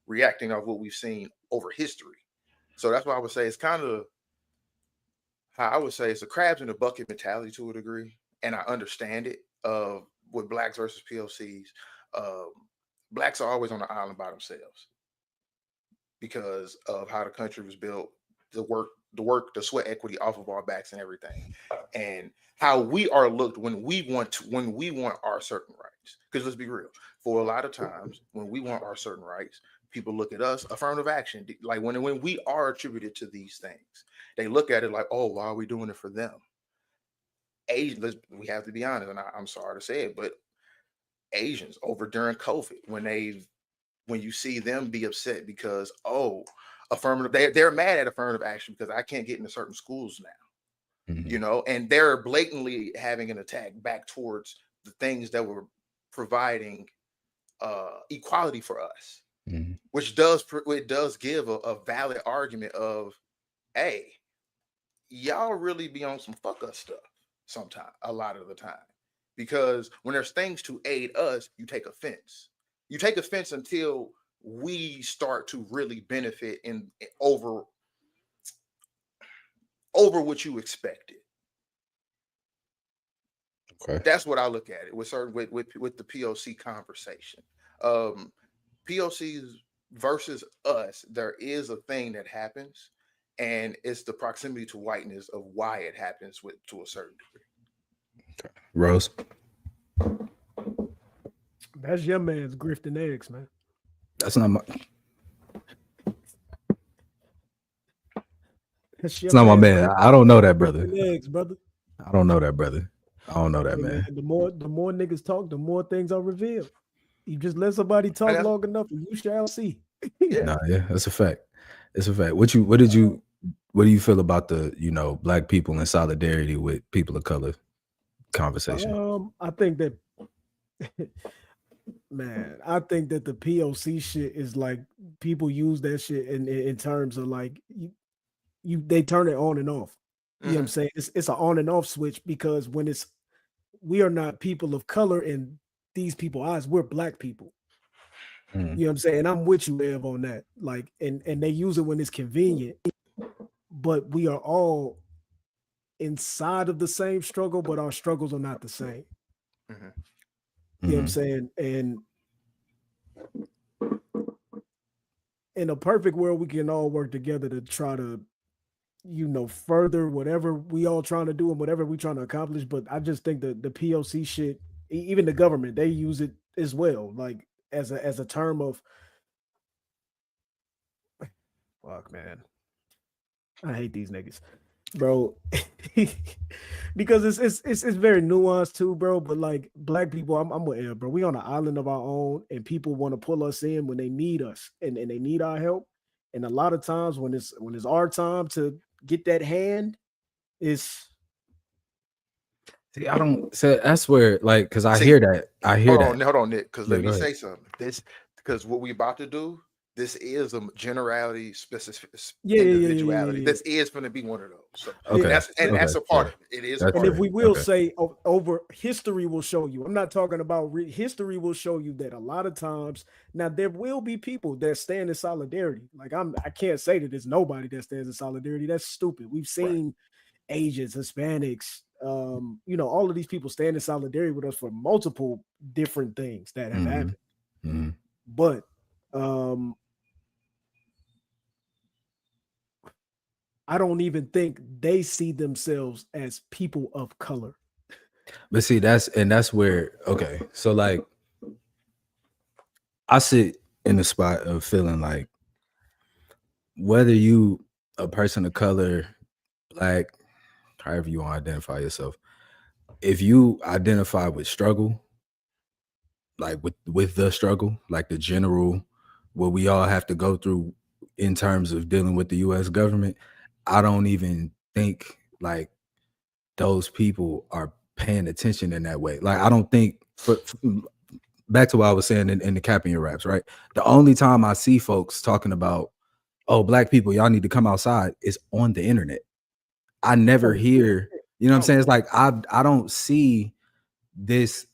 reacting off what we've seen over history. So that's why I would say it's kind of how I would say it's a crabs in the bucket mentality to a degree, and I understand it. With blacks versus POCs, blacks are always on the island by themselves because of how the country was built, the sweat equity off of our backs and everything, and how we are looked when we want our certain rights. Because let's be real, for a lot of times when we want our certain rights, people look at us affirmative action, like when we are attributed to these things, they look at it like, oh, why are we doing it for them? We have to be honest, and I'm sorry to say it, but Asians over during COVID, when you see them be upset because they're mad at affirmative action because I can't get into certain schools now, and they're blatantly having an attack back towards the things that were providing equality for us, which does give a valid argument of, hey, y'all really be on some fuck us stuff sometimes, a lot of the time, because when there's things to aid us, you take offense. You take offense until we start to really benefit over what you expected. Okay, that's what I look at it with the POC conversation. POCs versus us, there is a thing that happens, and it's the proximity to whiteness of why it happens to a certain degree. okay. Rose, That's your man's grifting eggs, man. that's not my. That's It's not my man. I don't know that brother. grifting eggs, brother. I don't know that brother. I don't know that Hey, man. the more niggas talk, the more things are revealed. You just let somebody talk long enough, and you shall see. Yeah, that's a fact. It's a fact. What do you feel about the black people in solidarity with people of color conversation? I think that man, I think that the POC shit is like people use that shit in terms of like they turn it on and off. You know what I'm saying? It's an on and off switch, because when we are not people of color in these people's eyes, we're black people. You know what I'm saying? And I'm with you, Ev, on that. Like, and they use it when it's convenient, but we are all inside of the same struggle, but our struggles are not the same. You know what I'm saying? And in a perfect world, we can all work together to try to, further whatever we all trying to do and whatever we trying to accomplish. But I just think that the POC shit, even the government, they use it as well, like as a term of, fuck, man, I hate these niggas, bro. Because it's very nuanced too, bro. But like black people, I'm with Ed, bro. We on an island of our own, and people want to pull us in when they need us and they need our help. And a lot of times when it's our time to get that hand, it's See, I don't say that's where, like, because I hear that. Hold on, Nick, because let me say something. Because what we about to do, this is a generality, specific individuality. This is going to be one of those. So, that's a part of it. It is. And if we will say over history will show you, I'm not talking about history will show you that a lot of times now there will be people that stand in solidarity. Like I can't say that there's nobody that stands in solidarity. That's stupid. We've seen Asians, Hispanics, all of these people stand in solidarity with us for multiple different things that have happened. But I don't even think they see themselves as people of color. But see, that's where, okay, so like I sit in the spot of feeling like whether you a person of color, black, however you want to identify yourself, if you identify with struggle, like with the struggle, like the general, what we all have to go through in terms of dealing with the US government, I don't even think like those people are paying attention in that way. Like, I don't think, back to what I was saying in the capping your raps, right? The only time I see folks talking about, oh, black people, y'all need to come outside is on the internet. I never Oh, hear, you know what I'm saying? oh, It's like I don't see this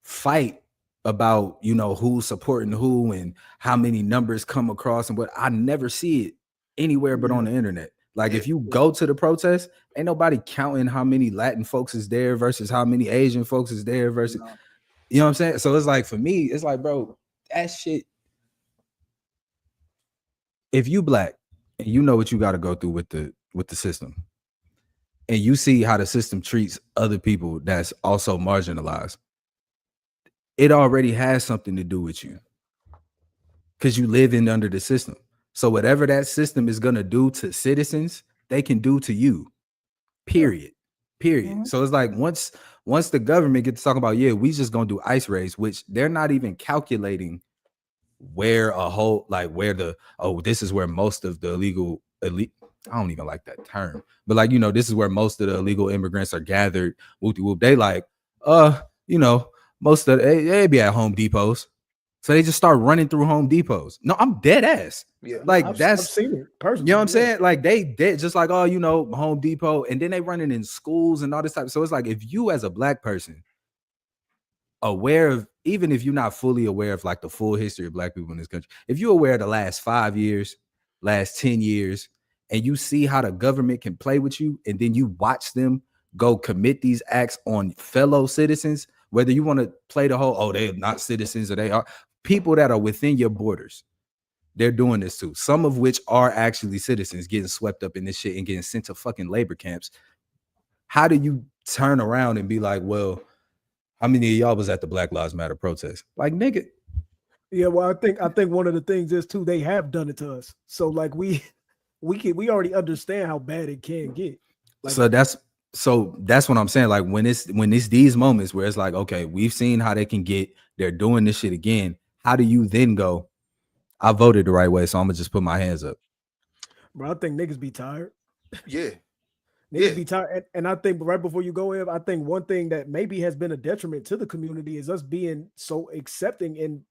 fight about, you know, who's supporting who and how many numbers come across and what. I never see it anywhere but on the internet. Like Yeah. if you go to the protest, ain't nobody counting how many Latin folks is there versus how many Asian folks is there versus, no. you know what I'm saying? So it's like, for me, it's like, bro, that shit, if you black and you know what you got to go through with the system, and you see how the system treats other people that's also marginalized, it already has something to do with you because you live in under the system. So whatever that system is gonna do to citizens, they can do to you. Period. Period. Mhm. So it's like once the government gets to talk about, yeah, we just gonna do ice raids, which they're not even calculating where a whole, like where the, oh, this is where most of the illegal elite, I don't even like that term, but like, you know, this is where most of the illegal immigrants are gathered. Whoop whoop. They like, you know, most of they be at Home Depots. So they just start running through Home Depots. No, I'm dead ass. Yeah. Yeah, Like I've that's, seen it personally. you know what I'm Yeah. saying? Like they just like, oh, you know, Home Depot, and then they running in schools and all this type. So it's like, if you as a black person aware of, even if you're not fully aware of like the full history of black people in this country, if you're aware of the last 5 years, last 10 years, and you see how the government can play with you, and then you watch them go commit these acts on fellow citizens, whether you want to play the whole, oh, they're not citizens or they are people that are within your borders, they're doing this too. Some of which are actually citizens getting swept up in this shit and getting sent to fucking labor camps. How do you turn around and be like, well, how many of y'all was at the Black Lives Matter protest? Like, nigga. Yeah, well, I think one of the things is too, they have done it to us. So like we we already understand how bad it can get. Like, So that's what I'm saying. Like when it's these moments where it's like, okay, we've seen how they can get, they're doing this shit again. How do you then go, I voted the right way, so I'm gonna just put my hands up? bro, I think niggas be tired. Yeah. Niggas Yeah. be tired. And I think right before you go, Ev, I think one thing that maybe has been a detriment to the community is us being so accepting and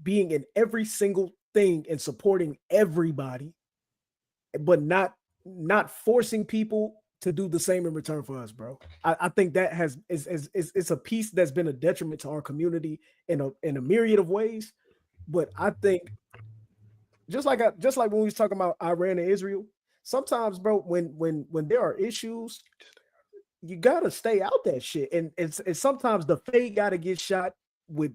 being in every single thing and supporting everybody, but not forcing people to do the same in return for us, bro. I think that is it's a piece that's been a detriment to our community in a myriad of ways. But I think just like when we was talking about Iran and Israel, sometimes, bro, when there are issues, you gotta stay out that shit. And it's sometimes the fade gotta get shot with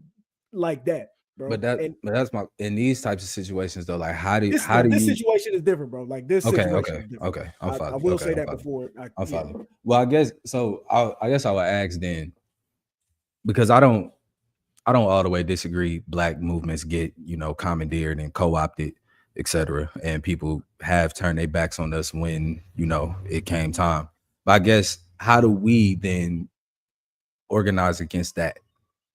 like that, bro. And But that's my, in these types of situations though, like how do this you, situation is different, bro. Like this okay, situation okay, is different. okay. I'm I following. will Okay, say I'm that following. before. I'm Yeah. following. Well, I guess so. I guess I would ask then, because I don't all the way disagree. Black movements get, you know, commandeered and co-opted, etc. And people have turned their backs on us when, you know, it came time. But I guess, how do we then organize against that?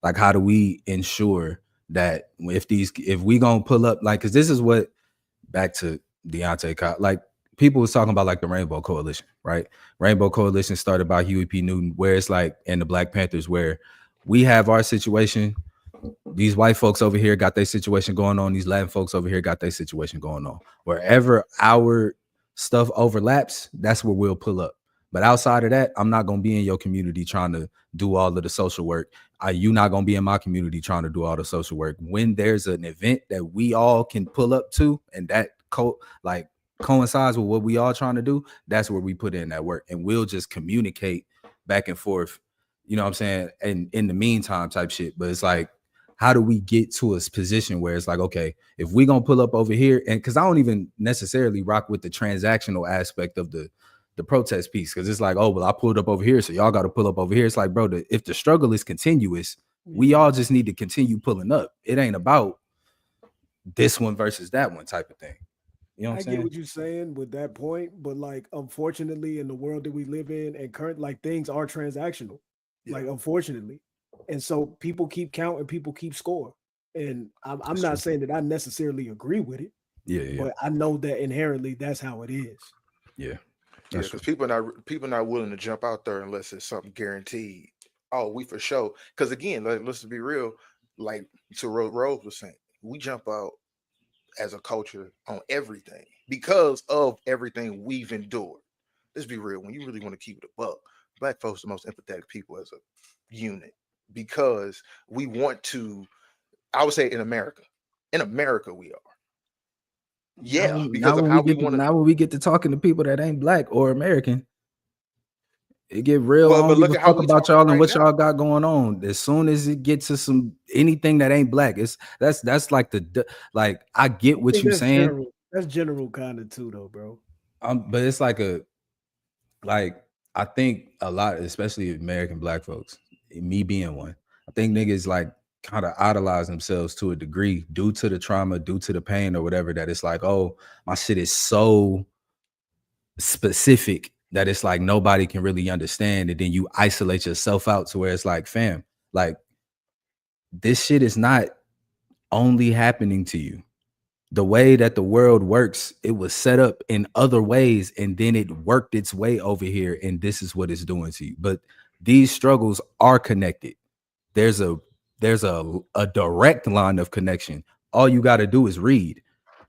Like, how do we ensure that if we gonna pull up, like, because this is what, back to Deontay, like people was talking about like the Rainbow Coalition, right? Rainbow Coalition started by Huey P. Newton, where it's like, and the Black Panthers, where we have our situation. These white folks over here got their situation going on. These Latin folks over here got their situation going on. Wherever our stuff overlaps, that's where we'll pull up. But outside of that, I'm not gonna be in your community trying to do all of the social work. You not gonna be in my community trying to do all the social work. When there's an event that we all can pull up to, and that coincides with what we all trying to do, that's where we put in that work, and we'll just communicate back and forth. You know what I'm saying? And in the meantime, type shit. But it's like, how do we get to a position where it's like, okay, if we gonna pull up over here, and because I don't even necessarily rock with the transactional aspect of the protest piece, because it's like, oh, well, I pulled up over here, so y'all got to pull up over here. It's like, bro, if the struggle is continuous, we all just need to continue pulling up. It ain't about this one versus that one type of thing. You know what I'm I saying? get what you're saying with that point, but like unfortunately in the world that we live in and current, like things are transactional. Yeah. Like unfortunately. And so people keep counting, people keep score. And I'm That's not true. saying that I necessarily agree with it, Yeah. but I know that inherently that's how it is. Yeah. Yeah, That's because true. people not willing to jump out there unless it's something guaranteed. Oh, we for sure. Because again, let's be real. Like to Rose was saying, we jump out as a culture on everything because of everything we've endured. let's be real. When you really want to keep it a buck, black folks are the most empathetic people as a unit because we want to. I would say in America we are. Yeah, because of how we want to. Now when we get to talking to people that ain't black or American, it get real. I But don't give look a at how fuck we about talking y'all and right what now. y'all got going on. As soon as it gets to some anything that ain't black, that's like like I get what you saying. General. That's general kind of too, though, bro. But it's like I think a lot, especially American black folks, me being one, I think niggas like kind of idolize themselves to a degree due to the trauma, due to the pain or whatever, that it's like, oh, my shit is so specific that it's like nobody can really understand. And then you isolate yourself out to where it's like, fam, like this shit is not only happening to you. The way that the world works, it was set up in other ways and then it worked its way over here, and this is what it's doing to you. But these struggles are connected. There's a direct line of connection. All you got to do is read.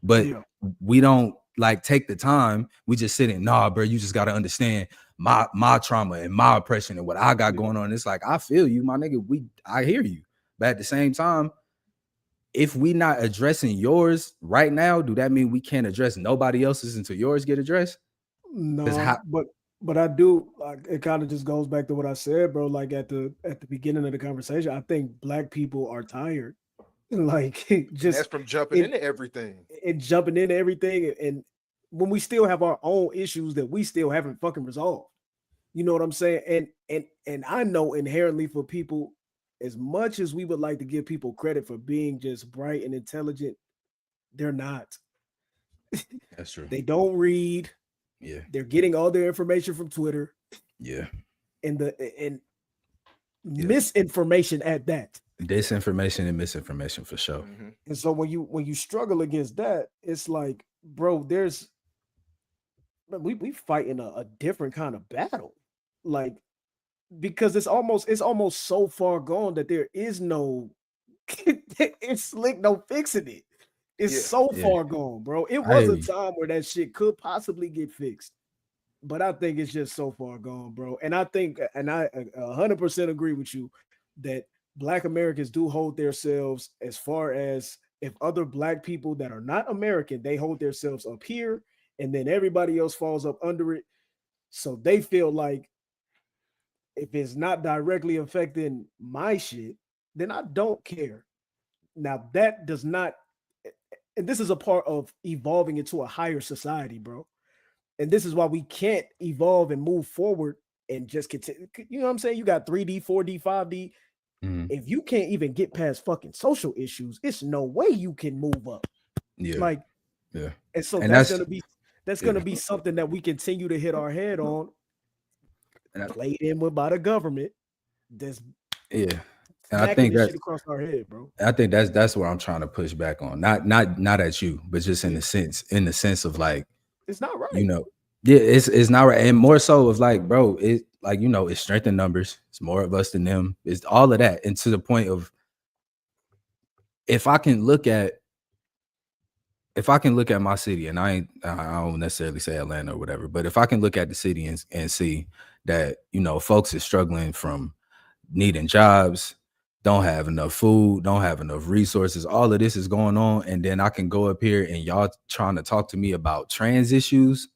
But we don't like take the time. We just sit in, nah, bro, you just got to understand my trauma and my oppression and what I got going on. It's like, I feel you, my nigga. I hear you. But at the same time, if we not addressing yours right now, do that mean we can't address nobody else's until yours get addressed? No, but I do. Like, it kind of just goes back to what I said, bro. Like at the beginning of the conversation, I think black people are tired, like just that's from jumping into everything and jumping into everything, and when we still have our own issues that we still haven't fucking resolved. You know what I'm saying? And I know inherently for people, as much as we would like to give people credit for being just bright and intelligent, they're not. That's true. They don't read. Yeah. They're getting all their information from Twitter. Yeah. And misinformation at that. Disinformation and misinformation for sure. Mm-hmm. And so when you struggle against that, it's like, bro, we fighting a different kind of battle. Like, because it's almost so far gone that there is no it's slick no fixing it. It's so far gone, bro. It was a time where that shit could possibly get fixed, but I think it's just so far gone, bro. And I think, and I 100% agree with you that Black Americans do hold themselves, as far as if other Black people that are not American, they hold themselves up here, and then everybody else falls up under it. So they feel like if it's not directly affecting my shit, then I don't care. Now that does not, and this is a part of evolving into a higher society, bro. And this is why we can't evolve and move forward and just continue. You know what I'm saying? You got 3D, 4D, 5D. Mm-hmm. If you can't even get past fucking social issues, it's no way you can move up. Yeah. Like, yeah. And so that's gonna be something that we continue to hit our head on. Played in with by the government. And I think that's shit across our head, bro. I think that's where I'm trying to push back on. Not at you, but just in the sense of like, it's not right. You know, it's not right. And more so of like, bro, it like, you know, it's strength in numbers. It's more of us than them. It's all of that. And to the point of, if I can look at my city, and I don't necessarily say Atlanta or whatever, but if I can look at the city and see that, you know, folks is struggling from needing jobs, don't have enough food, don't have enough resources, all of this is going on, and then I can go up here and y'all trying to talk to me about trans issues.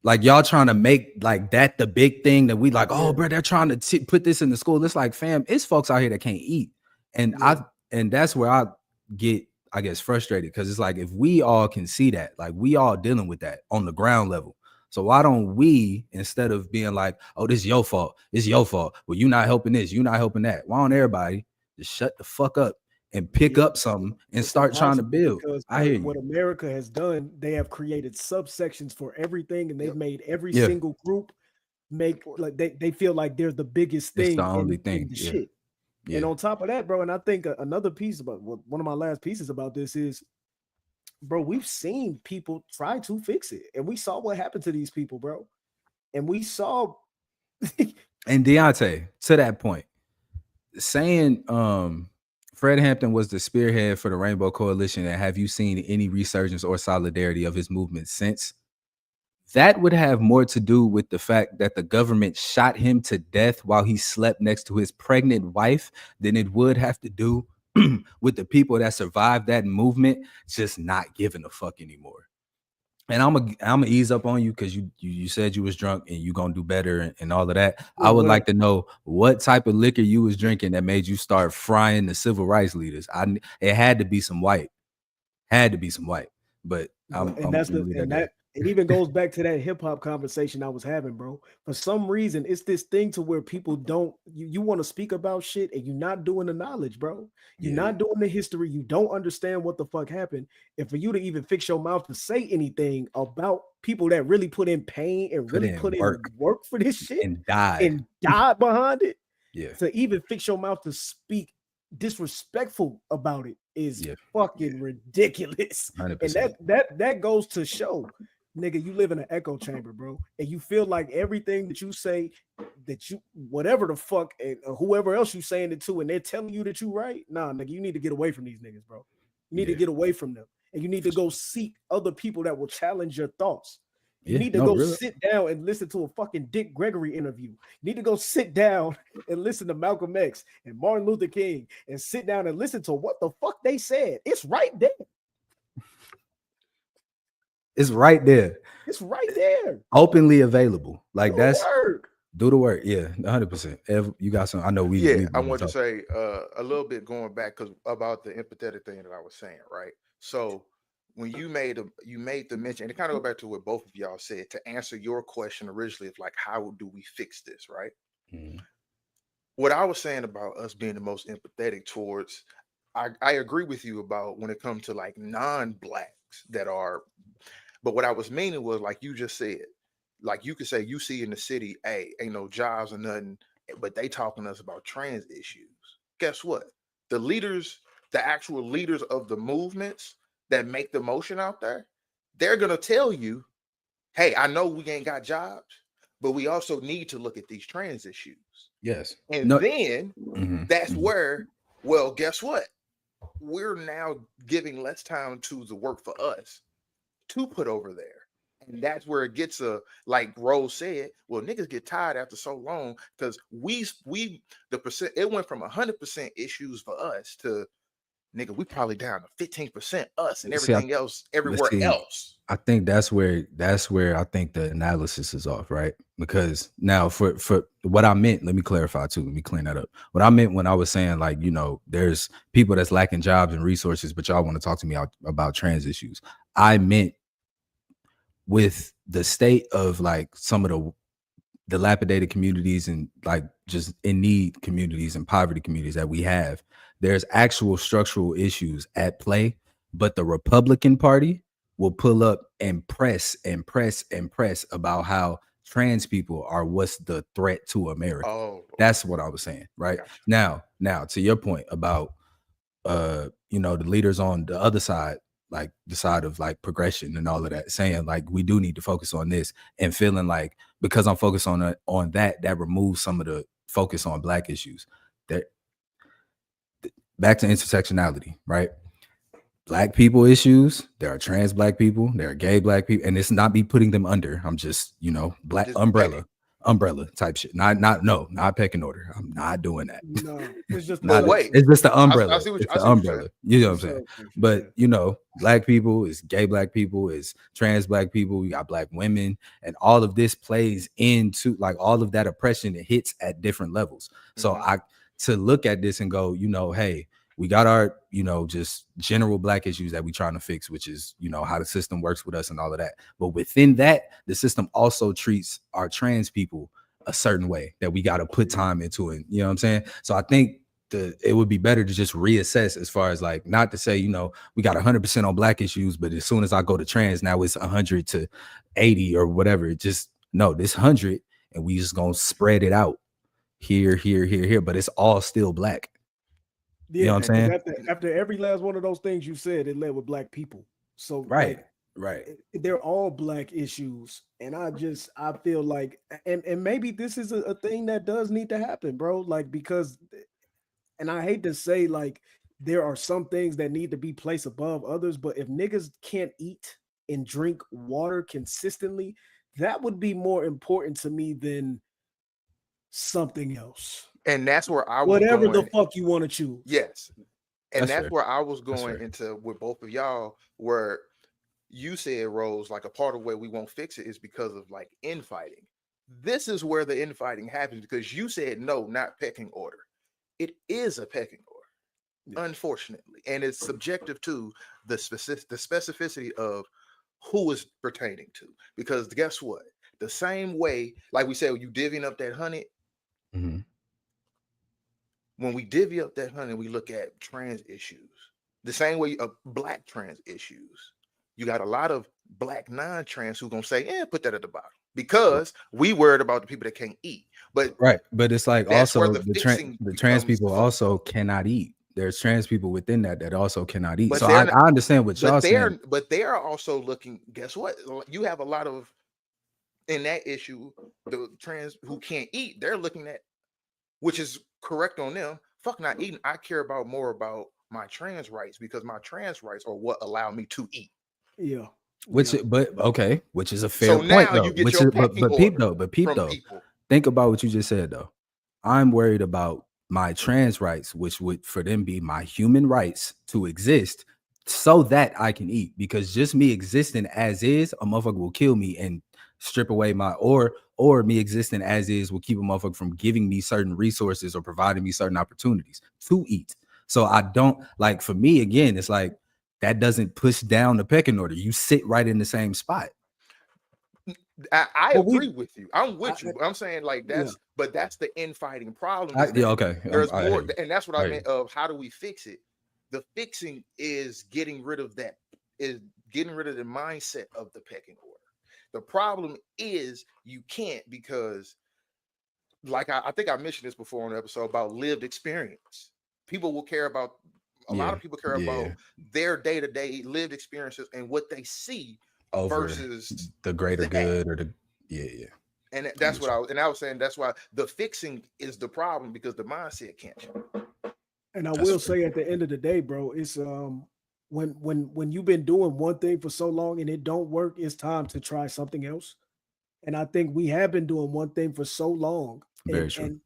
Like, y'all trying to make like that the big thing that we like, oh, bro, they're trying to put this in the school. It's like, fam, it's folks out here that can't eat. And and that's where I get, I guess, frustrated, because it's like, if we all can see that, like, we all dealing with that on the ground level. So why don't we, instead of being like, oh, this is your fault, it's your fault, well, you not helping this, you not helping that, why don't everybody just shut the fuck up and pick up something and start trying to build? Because I hear you. What America has done, they have created subsections for everything, and they've made every single group make like they feel like they're the biggest thing, it's the only thing in the shit. And on top of that, bro, and I think another piece about one of my last pieces about this is, bro, we've seen people try to fix it, and we saw what happened to these people, bro. And we saw and Deontay, to that point, saying Fred Hampton was the spearhead for the Rainbow Coalition, and have you seen any resurgence or solidarity of his movement since? that would have more to do with the fact that the government shot him to death while he slept next to his pregnant wife than it would have to do with the people that survived that movement just not giving a fuck anymore. And I'm gonna ease up on you because you said you was drunk and you gonna do better and all of that. I would like to know what type of liquor you was drinking that made you start frying the civil rights leaders. It had to be some white, but it even goes back to that hip hop conversation I was having, bro. For some reason, it's this thing to where people don't you want to speak about shit and you're not doing the knowledge, bro. You're not doing the history. You don't understand what the fuck happened. And for you to even fix your mouth to say anything about people that really put in pain and really put in work for this shit and died behind it. Yeah. To even fix your mouth to speak disrespectful about it is fucking ridiculous. 100%. And that goes to show, nigga, you live in an echo chamber, bro, and you feel like everything that you say, that you whatever the fuck and whoever else you saying it to, and they're telling you that you right. Nah, nigga, you need to get away from these niggas, bro. You need to get away from them, and you need to go seek other people that will challenge your thoughts. You need to go sit down and listen to a fucking Dick Gregory interview. You need to go sit down and listen to Malcolm X and Martin Luther King and sit down and listen to what the fuck they said. It's right there. It's right there. It's right there. Openly available. Like do the work. Yeah, 100%. You got some. I know I want to say a little bit going back because about the empathetic thing that I was saying, right? So when you made the mention, and it kind of go back to what both of y'all said to answer your question originally of like, how do we fix this, right? Mm-hmm. What I was saying about us being the most empathetic towards, I agree with you about when it comes to like non-blacks that are, but what I was meaning was like you just said, like you could say you see in the city, hey, ain't no jobs or nothing, but they talking to us about trans issues. Guess what? The actual leaders of the movements that make the motion out there, they're gonna tell you, hey, I know we ain't got jobs, but we also need to look at these trans issues. Yes. And then that's where, well, guess what? We're now giving less time to the work for us to put over there. And that's where it gets like Rose said, well, niggas get tired after so long because it went from 100% issues for us to, nigga, we probably down to 15% us and everything else everywhere else. I think that's where I think the analysis is off, right? Because now for what I meant, let me clarify too. Let me clean that up. What I meant when I was saying like, there's people that's lacking jobs and resources, but y'all want to talk to me about trans issues. I meant with the state of like some of the dilapidated communities and like just in need communities and poverty communities that we have, there's actual structural issues at play, but the Republican Party will pull up and press about how trans people are what's the threat to America. Oh, that's what I was saying, right? Gotcha. Now to your point about the leaders on the other side, like the side of like progression and all of that, saying like we do need to focus on this and feeling like because I'm focused on that removes some of the focus on black issues. That back to intersectionality, right? Black people issues, there are trans black people, there are gay black people, and it's not me putting them under. I'm just, black just umbrella type shit. Not pecking order. I'm not doing that. No, it's just it's just the umbrella. It's the umbrella. You know what I'm saying? But black people is gay black people, is trans black people, we got black women, and all of this plays into like all of that oppression. It hits at different levels. So to look at this and go, hey, we got our, just general black issues that we trying to fix, which is, how the system works with us and all of that. But within that, the system also treats our trans people a certain way that we got to put time into it. You know what I'm saying? So I think it would be better to just reassess as far as like, not to say, we got 100% on black issues, but as soon as I go to trans, now it's 100 to 80 or whatever. Just no, this 100 and we just going to spread it out here, but it's all still black. Yeah, you know what I'm saying? After every last one of those things you said, it led with black people. So right. They're all black issues. And I feel like, and maybe this is a thing that does need to happen, bro. Like, because, and I hate to say like, there are some things that need to be placed above others, but if niggas can't eat and drink water consistently, that would be more important to me than something else. And that's where I was Whatever going. the fuck you want to choose. Yes. And that's fair. where I was That's going fair. into with both of y'all, where you said, Rose, like a part of where we won't fix it is because of like infighting. This is where the infighting happens because you said no, not pecking order. It is a pecking order, unfortunately, and it's subjective to the specificity of who is pertaining to. Because guess what? The same way, like we said, you divvying up that 100. Mhm. When we divvy up that 100, we look at trans issues. The same way of black trans issues. You got a lot of black non-trans who gonna say, "Yeah, put that at the bottom," because we worried about the people that can't eat. But Right, but it's like that's where also the the fixing trans becomes. people also cannot eat. There's trans people within that also cannot eat. But So they're I not- understand what y'all saying. But they are also looking. Guess what? You have a lot of in that issue. The trans who can't eat, they're looking at, which is correct on them. Fuck not eating. I care about more about my trans rights because my trans rights are what allow me to eat. Yeah. Which yeah. but okay, which is a fair So point now though. you get Which your is but pecking peep order though, from people. think about what you just said though. I'm worried about my trans rights, which would for them be my human rights to exist so that I can eat. Because just me existing as is, a motherfucker will kill me and strip away my or me existing as is will keep a motherfucker from giving me certain resources or providing me certain opportunities to eat. So I don't like for me again, it's like that doesn't push down the pecking order. You sit right in the same spot. I But we- agree with you. I'm with I- you. I'm saying like that's, but that's the infighting problem. I, Is yeah, that okay. there's I more, hear you. and that's what I I hear meant you. of how do we fix it? The fixing is getting rid of that, is getting rid of the mindset of the pecking order. The problem is you can't because, like I think I mentioned this before on the episode about lived experience. People will care about a lot Yeah, of people care yeah. about their day-to-day lived experiences and what they see Over versus the greater that. good or the yeah. And that's what I was saying. That's why the fixing is the problem because the mindset can't change. And I That's will fair. say at the end of the day, bro, it's when you've been doing one thing for so long and it don't work, it's time to try something else. And I think we have been doing one thing for so long. Very true. And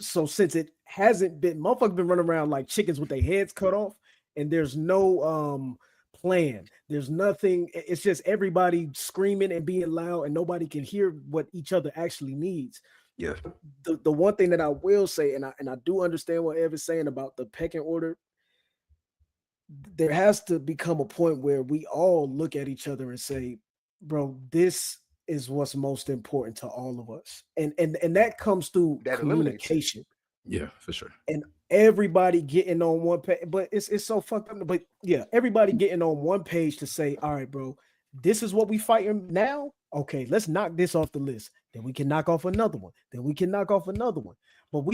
so since it hasn't been, motherfuckers been running around like chickens with their heads cut off, and there's no plan. There's nothing. It's just everybody screaming and being loud, and nobody can hear what each other actually needs. Yeah. The one thing that I will say, and I do understand what Ev is saying about the pecking order, there has to become a point where we all look at each other and say, bro, this is what's most important to all of us. And that comes through That eliminates it. communication. Yeah, for sure. And everybody getting on one page, but it's so fucked up. But yeah, everybody getting on one page to say, all right, bro, this is what we fighting now. Okay, let's knock this off the list. Then we can knock off another one. Then we can knock off another one. But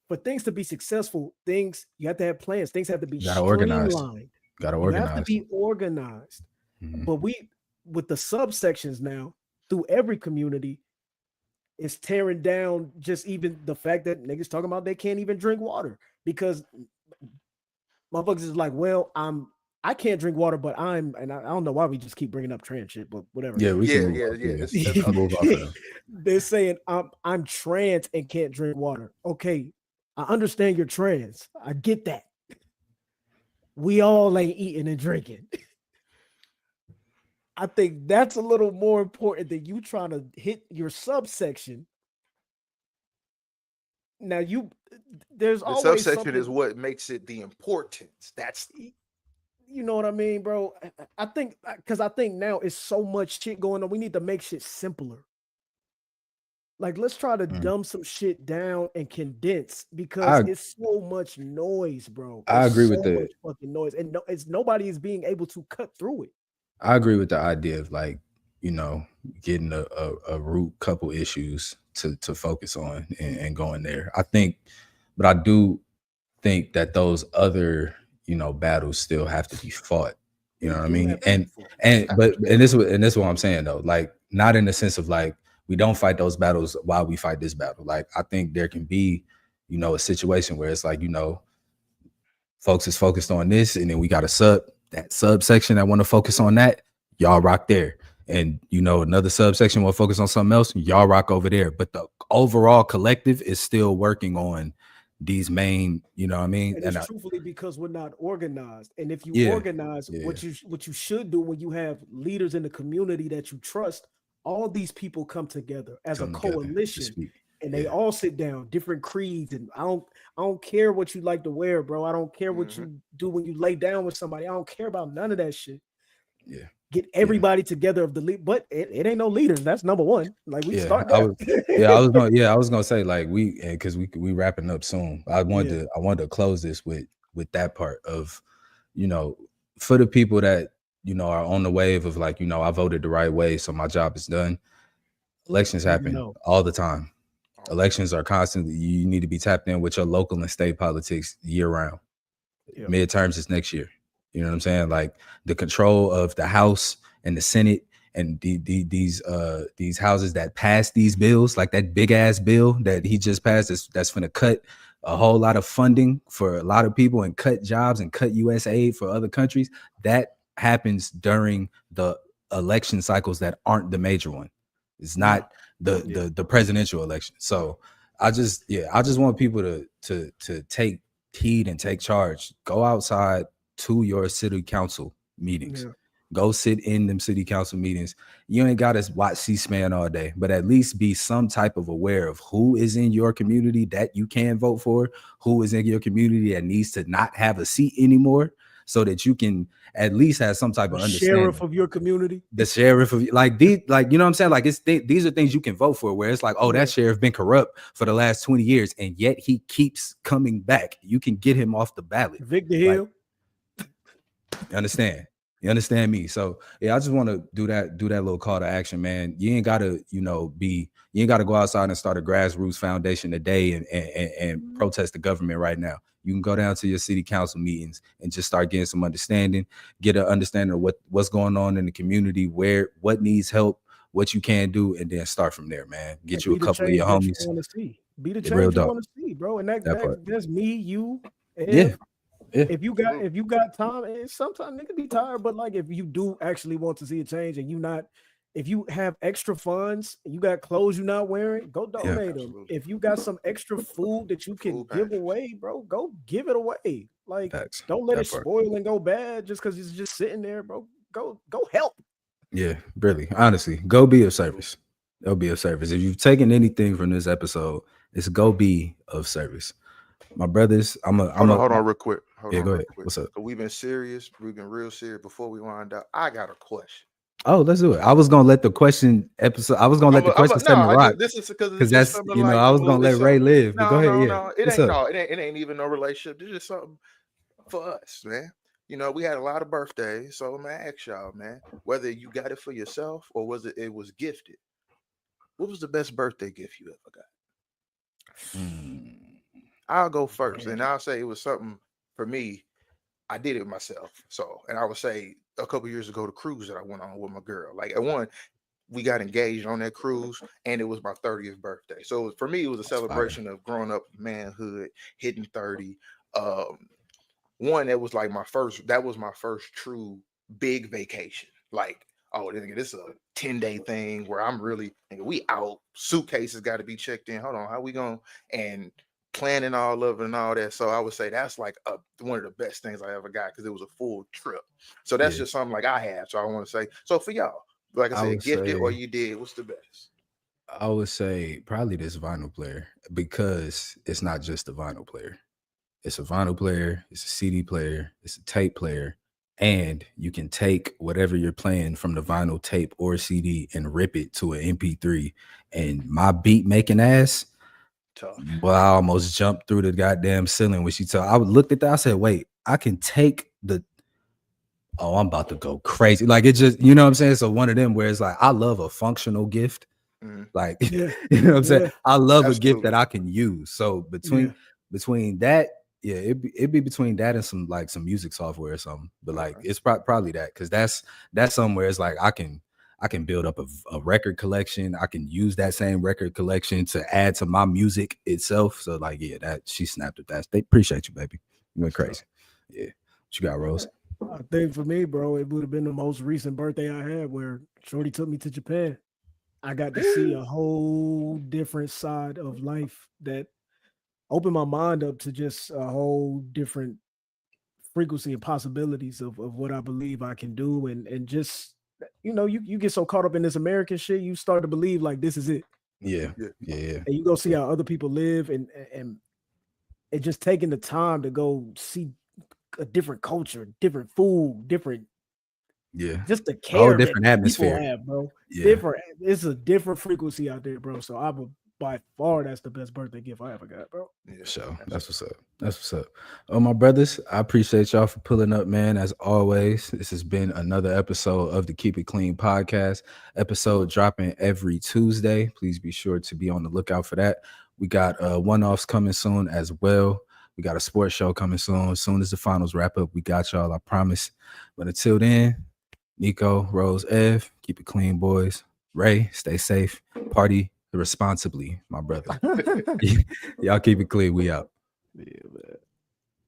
for things to be successful, you have to have plans. Things have to be Gotta organize. streamlined. Gotta You organize. have to be organized. Mhm. But with the subsections now, through every community, it's tearing down just even the fact that niggas talking about they can't even drink water because motherfuckers is like, well, I can't drink water, but I don't know why we just keep bringing up trans shit, but whatever. Yeah, we can Yeah, move yeah, off, yeah. Let's move off of them. They're saying I'm trans and can't drink water. Okay, I understand you're trans. I get that. We all ain't eating and drinking. I think that's a little more important than you trying to hit your subsection. Now there's The always subsection something, is what makes it the importance. That's you know what I mean, bro. I think because I think now it's so much shit going on. We need to make shit simpler. Like let's try to dumb some shit down and condense because it's so much noise, bro. I agree with so that. much fucking noise, and nobody is being able to cut through it. I agree with the idea of like, you know, getting a root couple issues to focus on and going there. I think, but I do think that those other, you know, battles still have to be fought. You know what I mean? And this is what I'm saying though, like not in the sense of like we don't fight those battles while we fight this battle. Like I think there can be, you know, a situation where it's like, you know, folks is focused on this, and then we got that subsection that want to focus on that. Y'all rock there. and another subsection will focus on something else, y'all rock over there. But the overall collective is still working on these main, you know what I mean? And it's truthfully because we're not organized. And if you organize, yeah. what you should do when you have leaders in the community that you trust, all these people come together as a coalition, and they all sit down, different creeds. And I don't care what you like to wear, bro. I don't care what you do when you lay down with somebody. I don't care about none of that shit. Yeah. Get everybody together of the lead, but it ain't no leaders. That's number one. Like we start that. I was gonna say, like, because we wrapping up soon. I wanted to close this with that part of, for the people that are on the wave of like, I voted the right way, so my job is done. Elections happen all the time. Elections are constantly. You need to be tapped in with your local and state politics year round. Midterms is next year. You know what I'm saying? Like the control of the House and the Senate and these houses that pass these bills, like that big ass bill that he just passed, that's going to cut a whole lot of funding for a lot of people and cut jobs and cut U.S. aid for other countries. That happens during the election cycles that aren't the major one. It's not the presidential election. So I just want people to take heed and take charge. Go outside to your city council meetings. Go sit in them city council meetings. You ain't got to watch C-SPAN all day, but at least be some type of aware of who is in your community that you can vote for, who is in your community that needs to not have a seat anymore, so that you can at least have some type of understanding. Sheriff of your community. The sheriff of you know what I'm saying? Like these are things you can vote for where it's like, oh, that sheriff been corrupt for the last 20 years and yet he keeps coming back. You can get him off the ballot. Victor Hill. You understand me? So I just want to do that little call to action, man. You ain't gotta, you ain't gotta go outside and start a grassroots foundation today and protest the government right now. You can go down to your city council meetings and just start getting some understanding, get an understanding of what's going on in the community, what needs help, what you can do, and then start from there, man. Get you a couple of your homies. Be the change you want to see, bro. And that's me, you, and if you got time, and sometimes nigga be tired, but like if you do actually want to see a change and if you have extra funds and you got clothes you're not wearing, go donate them. If you got some extra food that you can give away, bro, go give it away. Like don't let it spoil and go bad just because it's just sitting there, bro. Go help. Yeah, really. Honestly, go be of service. Go be of service. If you've taken anything from this episode, it's go be of service. My brothers, hold on real quick. Go ahead. What's up? So we've been real serious. Before we wind up, I got a question. Oh, let's do it. I was gonna let the question episode. I was gonna let the question set me rock. This is because that's I was gonna let Ray live. But go ahead. No, it ain't even no relationship. This is something for us, man. We had a lot of birthdays, so I'm gonna ask y'all, man, whether you got it for yourself or it was gifted. What was the best birthday gift you ever got? I'll go first, and I'll say it was something for me. I did it myself. So, and I would say a couple years ago, the cruise that I went on with my girl, like at one, we got engaged on that cruise, and it was my 30th birthday. So for me, it was a celebration of growing up, manhood, hitting 30. One that was like my first true big vacation. Like, oh, this is a 10-day thing where I'm really, we out, suitcases got to be checked in. Hold on, how we going? And planning all of it and all that. So I would say that's like one of the best things I ever got because it was a full trip. So that's just something like I have. So I want to say, so for y'all, like I said, gifted or you did, what's the best? I would say probably this vinyl player, because it's not just a vinyl player. It's a vinyl player, it's a CD player, it's a tape player, and you can take whatever you're playing from the vinyl tape or CD and rip it to an MP3. And my beat making ass, well, I almost jumped through the goddamn ceiling when she told. I looked at that. I said, "Wait, I can take the." Oh, I'm about to go crazy. Like it just, you know what I'm saying. So one of them where it's like, I love a functional gift. Like, you know what I'm saying. I love a gift that I can use. So between that, it'd be between that and some music software or something. But like, it's probably that, because that's somewhere it's like I can build up a record collection. I can use that same record collection to add to my music itself. So like, that she snapped at that. They appreciate you, baby. You went crazy. Yeah. What you got, Rose? I think for me, bro, it would have been the most recent birthday I had where Shorty took me to Japan. I got to see a whole different side of life that opened my mind up to just a whole different frequency and possibilities of what I believe I can do. And just, you get so caught up in this American shit, you start to believe like this is it. Yeah. And you go see how other people live and just taking the time to go see a different culture, different food, different just the A whole care different that atmosphere. people have, bro. Yeah. Different. It's a different frequency out there, bro. So I would by far that's the best birthday gift I ever got, bro. Yeah, So that's what's up. That's what's up. Oh, my brothers, I appreciate y'all for pulling up, man. As always, this has been another episode of the Keep It Clean podcast. Episode dropping every Tuesday. Please be sure to be on the lookout for that. We got one-offs coming soon as well. We got a sports show coming soon. As soon as the finals wrap up, we got y'all, I promise. But until then, Nico, Rose, Ev, keep it clean, boys. Ray, stay safe. Party responsibly, my brother. Y'all keep it clean. We out. Yeah, man.